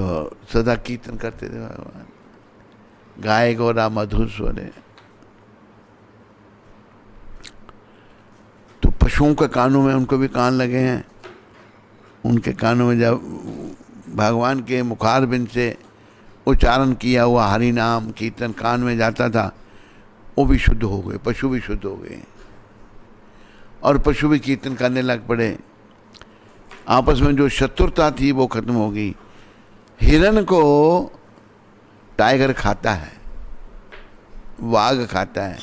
[SPEAKER 1] सदा कीर्तन करते थे भगवान, गाय गोरा मधुर स्वरे। तो पशुओं के कानों में, उनको भी कान लगे हैं, उनके कानों में जब भगवान के मुखारबिंद से उच्चारण किया हुआ हरि नाम कीर्तन कान में जाता था, वो भी शुद्ध हो गए, पशु भी शुद्ध हो गए और पशु भी कीर्तन करने लग पड़े। आपस में जो शत्रुता थी वो खत्म हो गई। हिरण को टाइगर खाता है, वाघ खाता है,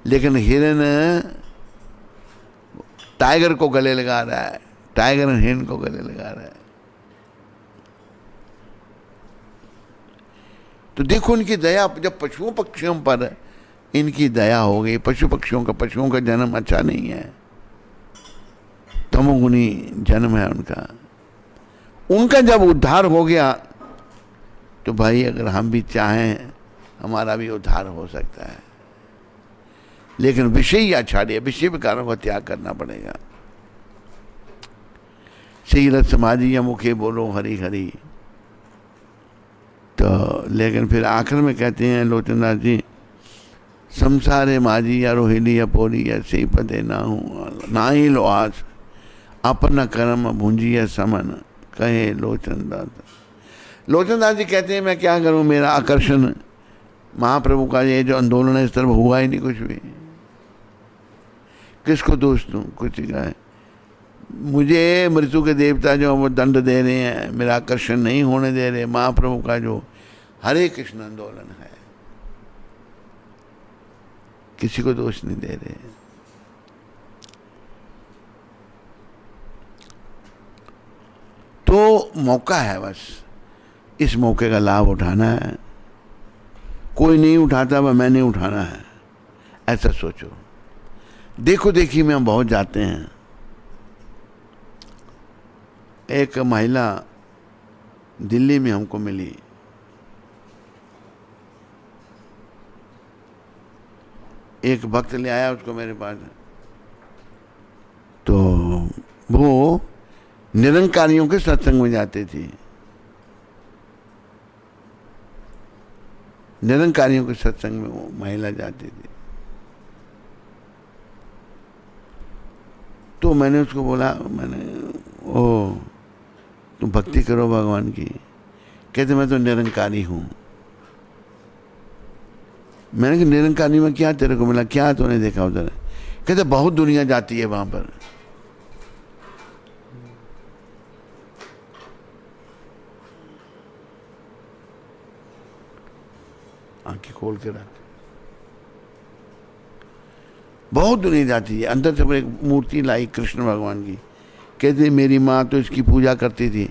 [SPEAKER 1] लेकिन हिरण टाइगर को गले लगा रहा है, टाइगर हिरण को गले लगा रहा है। तो देखो इनकी दया, जब पशुओं पक्षियों पर इनकी दया हो गई। पशुओं का जन्म अच्छा नहीं है, तमोगुनी जन्म है उनका। उनका जब उद्धार हो गया तो भाई अगर हम भी चाहें हमारा भी उद्धार हो सकता है। लेकिन विषय या छाड़िए, विषय विकारों का त्याग करना पड़ेगा। सही रस समाधि या मुखे बोलो हरि हरि। तो लेकिन फिर आखिर में कहते हैं लोचनदास जी, संसारे माझी या रोहिली या पोरी या सही पदे ना ही लो आज अपना कर्म भूंजी या समन कहे लोचनदास। लोचनदास जी कहते हैं मैं क्या करूं, मेरा आकर्षण महाप्रभु का ये जो आंदोलन है इस तरफ हुआ ही नहीं कुछ भी। किसको दोष दूं, कुछ का है। मुझे मृत्यु के देवता जो वो दंड दे रहे हैं, मेरा आकर्षण नहीं होने दे रहे। महाप्रभु का जो हरे कृष्ण आंदोलन है, किसी को दोष नहीं दे रहे। तो मौका है बस, इस मौके का लाभ उठाना है। कोई नहीं उठाता, वह मैंने उठाना है, ऐसा सोचो। देखो देखी में हम बहुत जाते हैं। एक महिला दिल्ली में हमको मिली, एक भक्त ले आया उसको मेरे पास। तो वो निरंकारियों के सत्संग में जाती थी, निरंकारियों के सत्संग में वो महिला जाती थी। तो मैंने उसको बोला, ओ तुम भक्ति करो भगवान की। कहते मैं तो निरंकारी हूं। मैंने कहा निरंकारी में क्या तेरे को मिला, क्या तूने देखा उधर? कहते बहुत दुनिया जाती है वहां पर। आंखें खोल के रख, बहुत दुनिया जाती है। अंदर से एक मूर्ति लाई कृष्ण भगवान की। कहते मेरी माँ तो इसकी पूजा करती थी।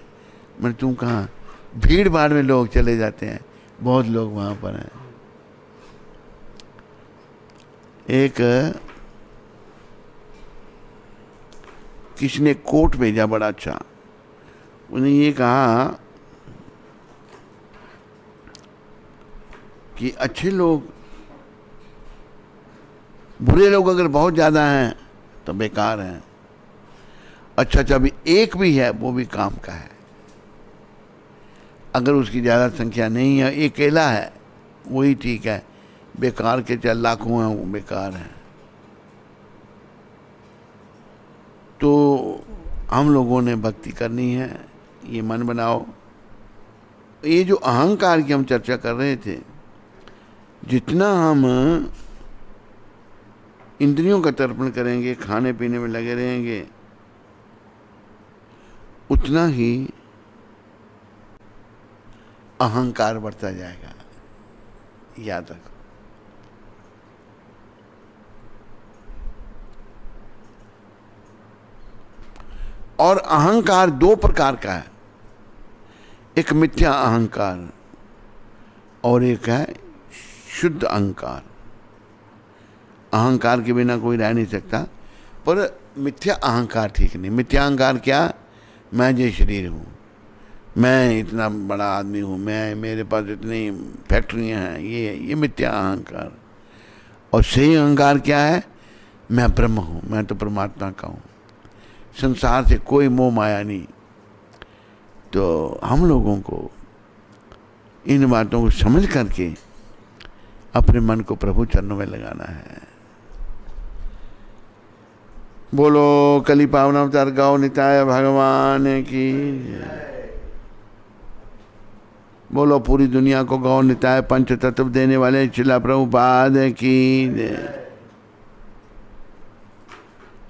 [SPEAKER 1] मैंने तुम कहाँ? भीड़ भाड़ में लोग चले जाते हैं, बहुत लोग वहां पर हैं। एक किसी ने कोट भेजा बड़ा अच्छा, उन्हें ये कहा कि अच्छे लोग, बुरे लोग अगर बहुत ज्यादा हैं तो बेकार हैं। अच्छा अभी एक भी है वो भी काम का है। अगर उसकी ज्यादा संख्या नहीं है, एक अकेला है, वही ठीक है। बेकार के चाहे लाखों हैं वो बेकार हैं। तो हम लोगों ने भक्ति करनी है, ये मन बनाओ। ये जो अहंकार की हम चर्चा कर रहे थे, जितना हम इंद्रियों का तर्पण करेंगे, खाने पीने में लगे रहेंगे, उतना ही अहंकार बढ़ता जाएगा। याद रखो। और अहंकार दो प्रकार का है, एक मिथ्या अहंकार और एक है शुद्ध अहंकार। अहंकार के बिना कोई रह नहीं सकता, पर मिथ्या अहंकार ठीक नहीं। मिथ्या अहंकार क्या? मैं जय शरीर हूँ, मैं इतना बड़ा आदमी हूँ, मैं, मेरे पास इतनी फैक्ट्रियाँ हैं, ये मिथ्या अहंकार। और सही अहंकार क्या है? मैं ब्रह्म हूँ, मैं तो परमात्मा का हूँ, संसार से कोई मोह माया नहीं। तो हम लोगों को इन बातों को समझ करके अपने मन को प्रभु चरणों में लगाना है। बोलो कली पावन अवतार गौ निताय भगवान की। बोलो पूरी दुनिया को गौ निताय पंच तत्व देने वाले शिला प्रभुपाद की।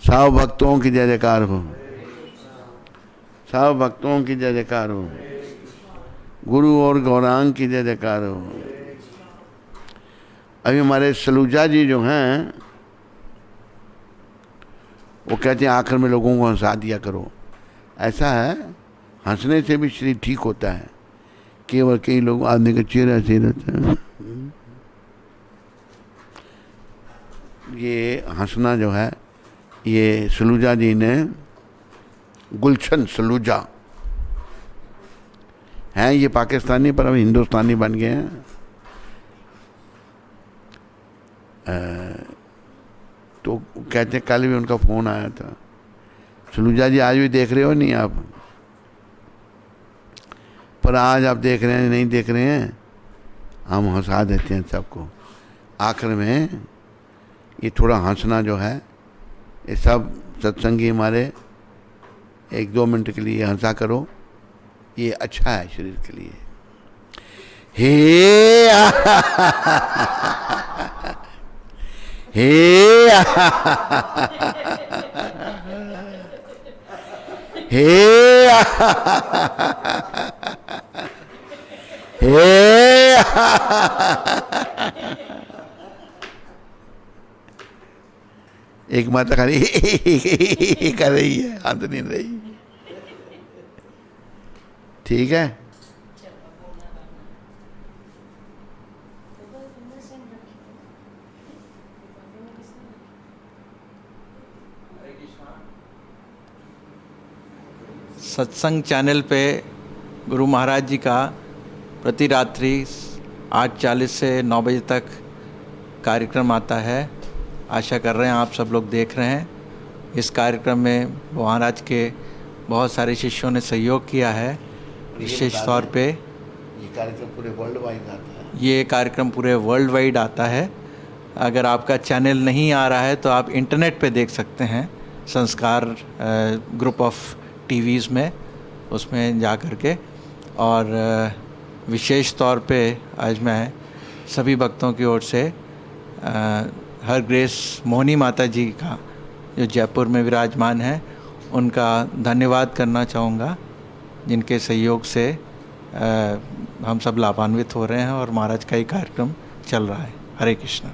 [SPEAKER 1] सब भक्तों की जय जयकार हो, सब भक्तों की जय जयकार हो, गुरु और गौरांग की जय जयकार हो। अभी हमारे सलूजा जी जो हैं, वो कहते हैं आखिर में लोगों को हंसा दिया करो। ऐसा है, हंसने से भी शरीर ठीक होता है। केवल कई लोग आदमी का चेहरा ऐसे रहता है। ये हंसना जो है, ये सलूजा जी ने, गुलशन सलूजा हैं, ये पाकिस्तानी पर अब हिंदुस्तानी बन गए हैं। तो कहते कल भी उनका फोन आया था, सलूजा जी आज भी देख रहे हो नहीं आप? पर आज आप देख रहे हैं नहीं देख रहे हैं, हम हंसा देते हैं सबको। आखिर में ये थोड़ा हंसना जो है, ये सब सत्संगी हमारे 1-2 मिनट के लिए हंसा करो, ये अच्छा है शरीर के लिए। हे हे हे एक माता खाली कर रही है, हंस नहीं रही। ठीक है।
[SPEAKER 2] सत्संग चैनल पे गुरु महाराज जी का प्रति रात्रि 8:40 से 9 बजे तक कार्यक्रम आता है। आशा कर रहे हैं आप सब लोग देख रहे हैं। इस कार्यक्रम में महाराज के बहुत सारे शिष्यों ने सहयोग किया है। विशेष तौर पे
[SPEAKER 1] ये कार्यक्रम पूरे वर्ल्ड वाइड आता है।
[SPEAKER 2] ये कार्यक्रम पूरे वर्ल्ड वाइड आता है। अगर आपका चैनल नहीं आ रहा है तो आप इंटरनेट पे देख सकते हैं, संस्कार ग्रुप ऑफ टीवीज़ में, उसमें जा कर के। और विशेष तौर पे आज मैं सभी भक्तों की ओर से हर ग्रेस मोहनी माता जी का, जो जयपुर में विराजमान है, उनका धन्यवाद करना चाहूँगा, जिनके सहयोग से हम सब लाभान्वित हो रहे हैं और महाराज का ही कार्यक्रम चल रहा है। हरे कृष्णा।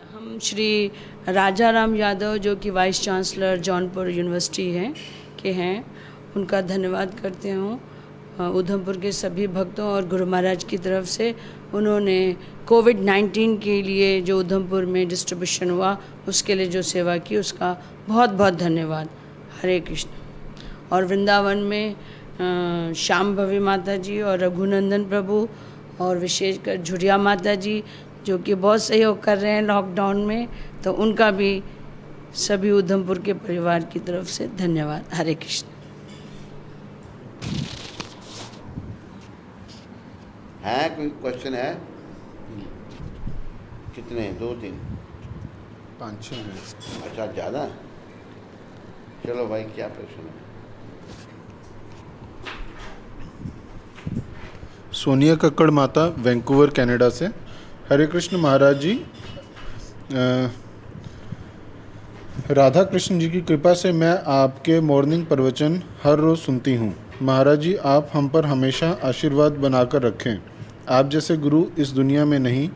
[SPEAKER 3] हम श्री राजा राम यादव, जो कि वाइस चांसलर जौनपुर यूनिवर्सिटी हैं, उनका धन्यवाद करते हूँ। उधमपुर के सभी भक्तों और गुरु महाराज की तरफ से उन्होंने कोविड-19 के लिए जो उधमपुर में डिस्ट्रीब्यूशन हुआ, उसके लिए जो सेवा की, उसका बहुत बहुत धन्यवाद। हरे कृष्ण। और वृंदावन में श्याम भवी माता जी और रघुनंदन प्रभु और विशेषकर झुरिया माता जी, जो कि बहुत सहयोग कर रहे हैं लॉकडाउन में, तो उनका भी सभी उधमपुर के परिवार की तरफ से धन्यवाद। हरे कृष्ण।
[SPEAKER 1] है कोई क्वेश्चन है? कितने हैं? 2 3
[SPEAKER 4] 5 6 हैं।
[SPEAKER 1] अच्छा, ज़्यादा? चलो भाई, क्या प्रश्न है?
[SPEAKER 4] सोनिया कक्कड़ माता, वैंकूवर कनाडा से। हरे कृष्ण महाराज जी, राधा कृष्ण जी की कृपा से मैं आपके मॉर्निंग प्रवचन हर रोज़ सुनती हूँ। महाराज जी, आप हम पर हमेशा आशीर्वाद बनाकर रखें। आप जैसे गुरु इस दुनिया में नहीं।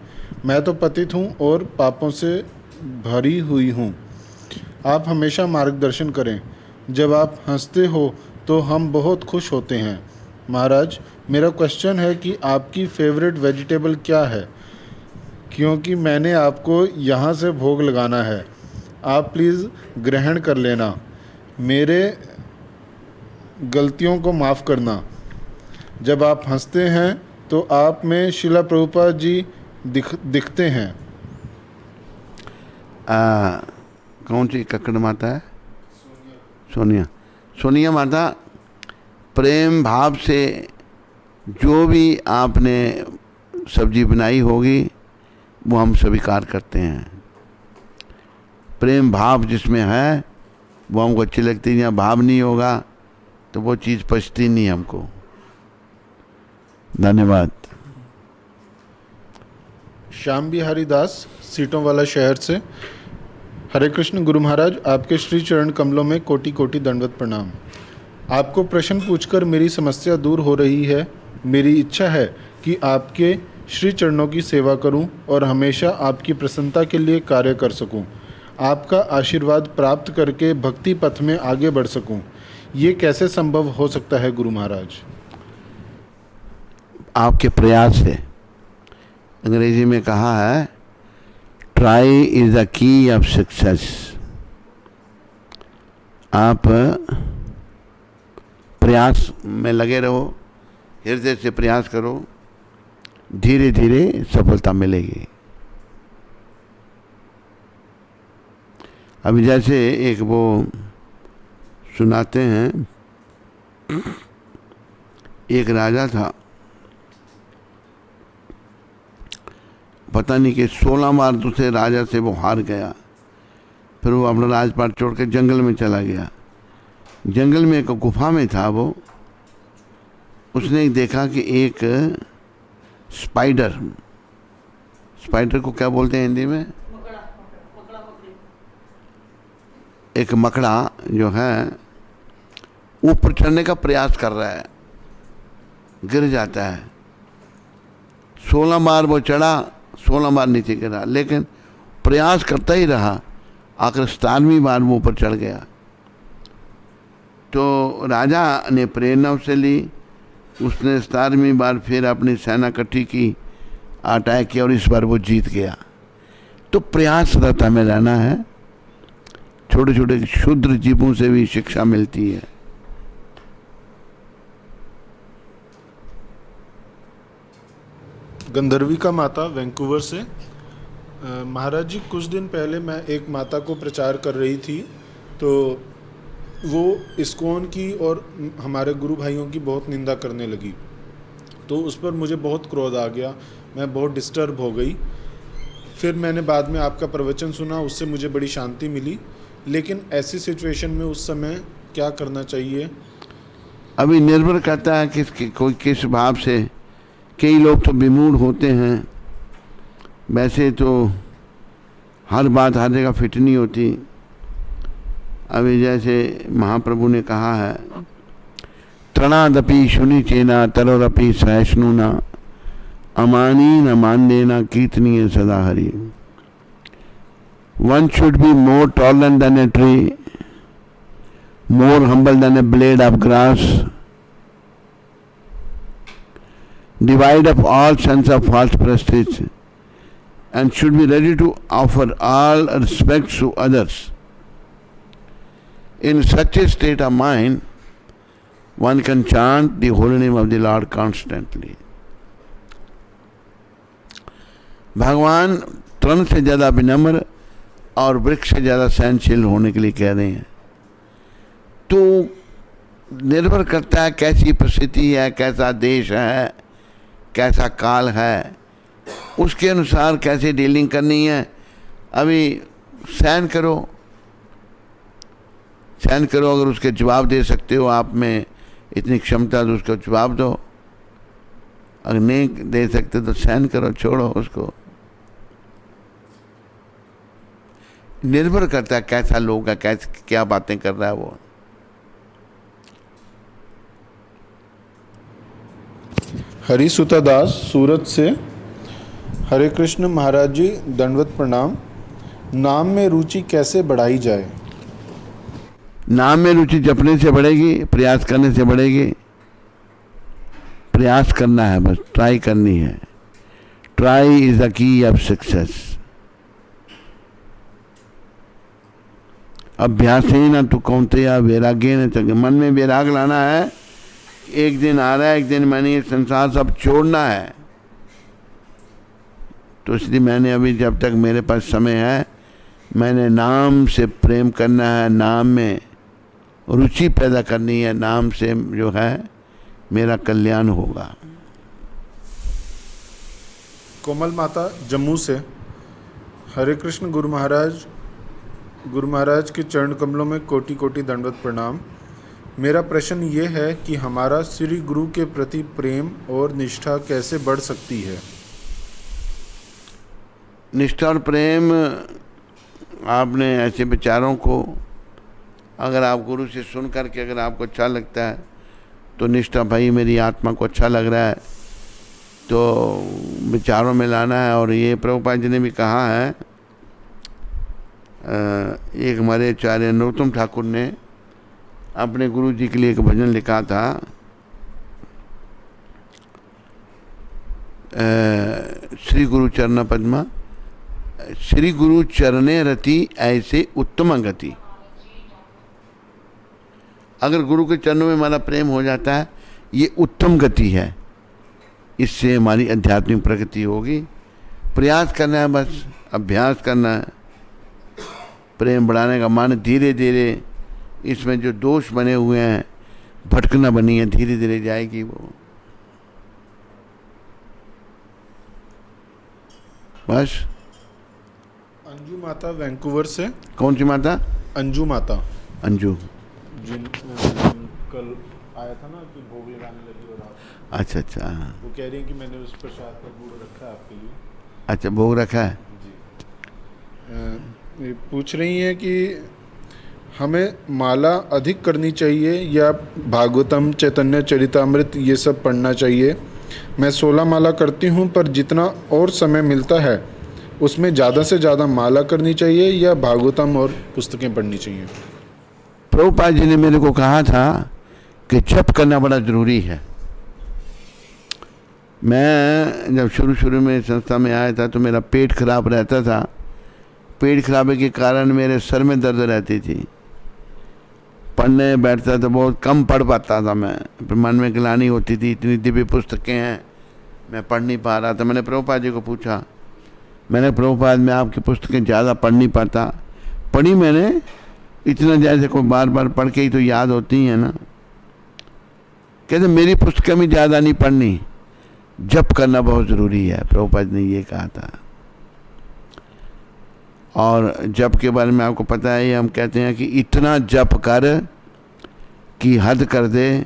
[SPEAKER 4] मैं तो पतित हूँ और पापों से भरी हुई हूँ। आप हमेशा मार्गदर्शन करें। जब आप हंसते हो तो हम बहुत खुश होते हैं। महाराज, मेरा क्वेश्चन है कि आपकी फेवरेट वेजिटेबल क्या है, क्योंकि मैंने आपको यहाँ से भोग लगाना है। आप प्लीज़ ग्रहण कर लेना। मेरे गलतियों को माफ़ करना। जब आप हंसते हैं तो आप में शिला प्रभुपाद जी दिखते हैं।
[SPEAKER 1] कौन सी कक्कड़ माता है? सोनिया माता, प्रेम भाव से जो भी आपने सब्जी बनाई होगी वो हम स्वीकार करते हैं। प्रेम भाव जिसमें है वो हमको अच्छी लगती है। यहाँ भाव नहीं होगा तो वो चीज़ पचती नहीं हमको। धन्यवाद।
[SPEAKER 4] श्याम बिहारी दास, सीटों वाला शहर से। हरे कृष्ण गुरु महाराज, आपके श्री चरण कमलों में कोटि कोटि दंडवत प्रणाम। आपको प्रश्न पूछकर मेरी समस्या दूर हो रही है। मेरी इच्छा है कि आपके श्री चरणों की सेवा करूं और हमेशा आपकी प्रसन्नता के लिए कार्य कर सकूं। आपका आशीर्वाद प्राप्त करके भक्ति पथ में आगे बढ़ सकूं। ये कैसे संभव हो सकता है गुरु महाराज?
[SPEAKER 1] आपके प्रयास से। अंग्रेजी में कहा है, try is the key of success. आप प्रयास में लगे रहो, हृदय से प्रयास करो, धीरे धीरे सफलता मिलेगी। अभी जैसे एक वो सुनाते हैं, एक राजा था, पता नहीं कि 16 बार दूसरे राजा से वो हार गया। फिर वो अपना राजपाट छोड़ के जंगल में चला गया। जंगल में एक गुफा में था वो। उसने देखा कि एक स्पाइडर को क्या बोलते हैं हिंदी में? एक मकड़ा जो है ऊपर चढ़ने का प्रयास कर रहा है, गिर जाता है। 16 बार वो चढ़ा, 16 बार नीचे गिरा, लेकिन प्रयास करता ही रहा। आखिर 17वीं बार वो ऊपर चढ़ गया। तो राजा ने प्रेरणा उससे ली उसने 17वीं बार फिर अपनी सेना इकट्ठी की, अटैक किया और इस बार वो जीत गया। तो प्रयासरता में रहना है। छोटे छोटे क्षुद्र जीवों से भी शिक्षा मिलती है।
[SPEAKER 4] गंधर्विका माता वैंकूवर से। महाराज जी, कुछ दिन पहले मैं एक माता को प्रचार कर रही थी, तो वो इस्कॉन की और हमारे गुरु भाइयों की बहुत निंदा करने लगी। तो उस पर मुझे बहुत क्रोध आ गया, मैं बहुत डिस्टर्ब हो गई। फिर मैंने बाद में आपका प्रवचन सुना, उससे मुझे बड़ी शांति मिली। लेकिन ऐसी सिचुएशन में उस समय क्या करना चाहिए?
[SPEAKER 1] अभी निर्भर करता है कोई किस भाव से। कई लोग तो विमूढ़ होते हैं। वैसे तो हर बात हर जगह फिट नहीं होती। अभी जैसे महाप्रभु ने कहा है, तृणादपि शुनि चेना तरोरपि सहिष्णुना अमानी न मान देना कीर्तनीय सदा Hari. One should be more tolerant than a tree, more humble than a blade of grass, devoid of all sense of false prestige, and should be ready to offer all respect to others. In such a state of mind, one can chant the holy name of the Lord constantly. भगवान तृण से ज़्यादा विनम्र और वृक्ष से ज़्यादा सहनशील होने के लिए कह रहे हैं। तो निर्भर करता है कैसी परिस्थिति है, कैसा देश है, कैसा काल है, उसके अनुसार कैसे डीलिंग करनी है। अभी सहन करो, अगर उसके जवाब दे सकते हो, आप में इतनी क्षमता तो उसको जवाब दो। अगर नहीं दे सकते तो सहन करो, छोड़ो उसको। निर्भर करता है कैसा लोग है, कैसे क्या बातें कर रहा है वो।
[SPEAKER 4] हरिसुता दास सूरत से। हरे कृष्ण महाराज जी, दंडवत प्रणाम। नाम में रुचि कैसे बढ़ाई जाए?
[SPEAKER 1] नाम में रुचि जपने से बढ़ेगी, प्रयास करने से बढ़ेगी। प्रयास करना है, बस ट्राई करनी है। Try is the key of success. अभ्यासेन तु कौन्तेय वैराग्येन च। मन में वैराग लाना है। एक दिन आ रहा है, एक दिन मैंने ये संसार सब छोड़ना है। तो इसलिए मैंने अभी जब तक मेरे पास समय है, मैंने नाम से प्रेम करना है, नाम में रुचि पैदा करनी है। नाम से जो है मेरा कल्याण होगा।
[SPEAKER 4] कोमल माता जम्मू से। हरे कृष्ण गुरु महाराज के चरण कमलों में कोटि कोटि दंडवत प्रणाम। मेरा प्रश्न ये है कि हमारा श्री गुरु के प्रति प्रेम और निष्ठा कैसे बढ़ सकती है?
[SPEAKER 1] निष्ठा और प्रेम, आपने ऐसे विचारों को अगर आप गुरु से सुन करके अगर आपको अच्छा लगता है तो निष्ठा, भाई मेरी आत्मा को अच्छा लग रहा है, तो विचारों में लाना है। और ये प्रभुपाद जी ने भी कहा है, एक हमारे आचार्य नरोत्तम ठाकुर ने अपने गुरु जी के लिए एक भजन लिखा था, श्री गुरु चरण पद्मा, श्री गुरु चरणे रति ऐसे उत्तम गति। अगर गुरु के चरणों में हमारा प्रेम हो जाता है, ये उत्तम गति है। इससे हमारी आध्यात्मिक प्रगति होगी। प्रयास करना है, बस अभ्यास करना है। प्रेम बढ़ाने का मन, धीरे धीरे इसमें जो दोष बने हुए हैं, भटकना बनी है, धीरे धीरे जाएगी वो। बस।
[SPEAKER 4] अंजू माता वैंकूवर से।
[SPEAKER 1] कौन सी माता?
[SPEAKER 4] अंजू माता।
[SPEAKER 1] अंजू
[SPEAKER 4] जिन कल आया था ना कि भोग लगाने लगी और आप।
[SPEAKER 1] अच्छा।
[SPEAKER 4] वो कह रही हैं कि मैंने उस प्रसाद का गुड़ रखा है आपके लिए।
[SPEAKER 1] अच्छा, भोग रखा है
[SPEAKER 4] जी। ये पूछ रही हैं कि हमें माला अधिक करनी चाहिए या भागवतम, चैतन्य चरितामृत ये सब पढ़ना चाहिए? मैं 16 माला करती हूँ, पर जितना और समय मिलता है उसमें ज़्यादा से ज़्यादा माला करनी चाहिए या भागवतम और पुस्तकें पढ़नी चाहिए?
[SPEAKER 1] प्रभुपाद जी ने मेरे को कहा था कि जप करना बड़ा ज़रूरी है। मैं जब शुरू में संस्था में आया था तो मेरा पेट खराब रहता था। पेट खराबे के कारण मेरे सर में दर्द रहती थी। पढ़ने बैठता तो बहुत कम पढ़ पाता था मैं। फिर मन में ग्लानि होती थी, इतनी दिव्य पुस्तकें हैं, मैं पढ़ नहीं पा रहा था। मैंने प्रभुपाद जी को पूछा, मैंने प्रभुपाद मैं आपकी पुस्तकें ज़्यादा पढ़ नहीं पाता। पढ़ी मैंने इतना, जैसे कोई बार बार पढ़ के ही तो याद होती हैं ना। कहते मेरी पुस्तकें भी ज़्यादा नहीं पढ़नी, जप करना बहुत ज़रूरी है, प्रभुपाद ने ये कहा था। और जप के बारे में आपको पता है, हम कहते हैं कि इतना जप कर कि हद कर दे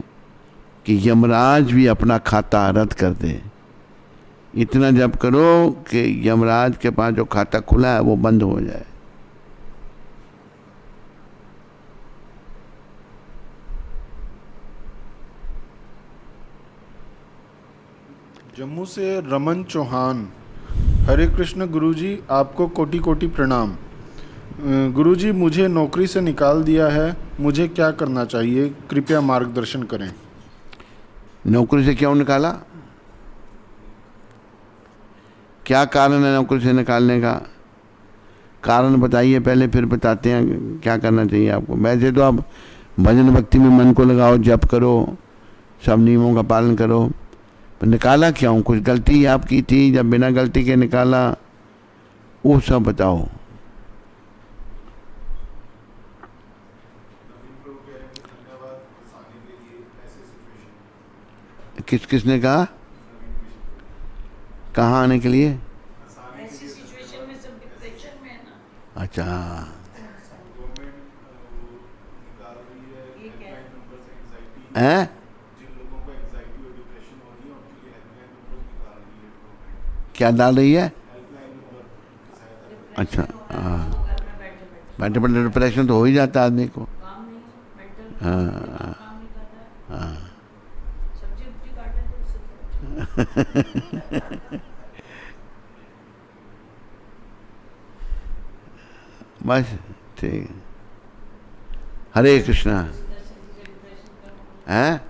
[SPEAKER 1] कि यमराज भी अपना खाता रद्द कर दे। इतना जप करो कि यमराज के पास जो खाता खुला है वो बंद हो जाए।
[SPEAKER 4] जम्मू से रमन चौहान, हरे कृष्ण गुरुजी, आपको कोटि कोटि प्रणाम। गुरुजी, मुझे नौकरी से निकाल दिया है, मुझे क्या करना चाहिए, कृपया मार्गदर्शन करें।
[SPEAKER 1] नौकरी से क्यों निकाला? क्या कारण है नौकरी से निकालने का? कारण बताइए पहले, फिर बताते हैं क्या करना चाहिए आपको। वैसे तो आप भजन भक्ति में मन को लगाओ, जप करो, सब नियमों का पालन करो। पर निकाला क्यों? कुछ गलती आपकी थी जब बिना गलती के निकाला, वो सब बताओ। किसने कहा? कहाँ आने के लिए?
[SPEAKER 3] ऐसी सिचुएशन में सब डिप्रेशन में है ना।
[SPEAKER 1] अच्छा, हैं? क्या डाल रही है? अच्छा, हाँ, बैठे बैठे डिप्रेशन तो हो ही जाता है आदमी को। हाँ, हाँ। बस ठीक। हरे कृष्णा। हैं?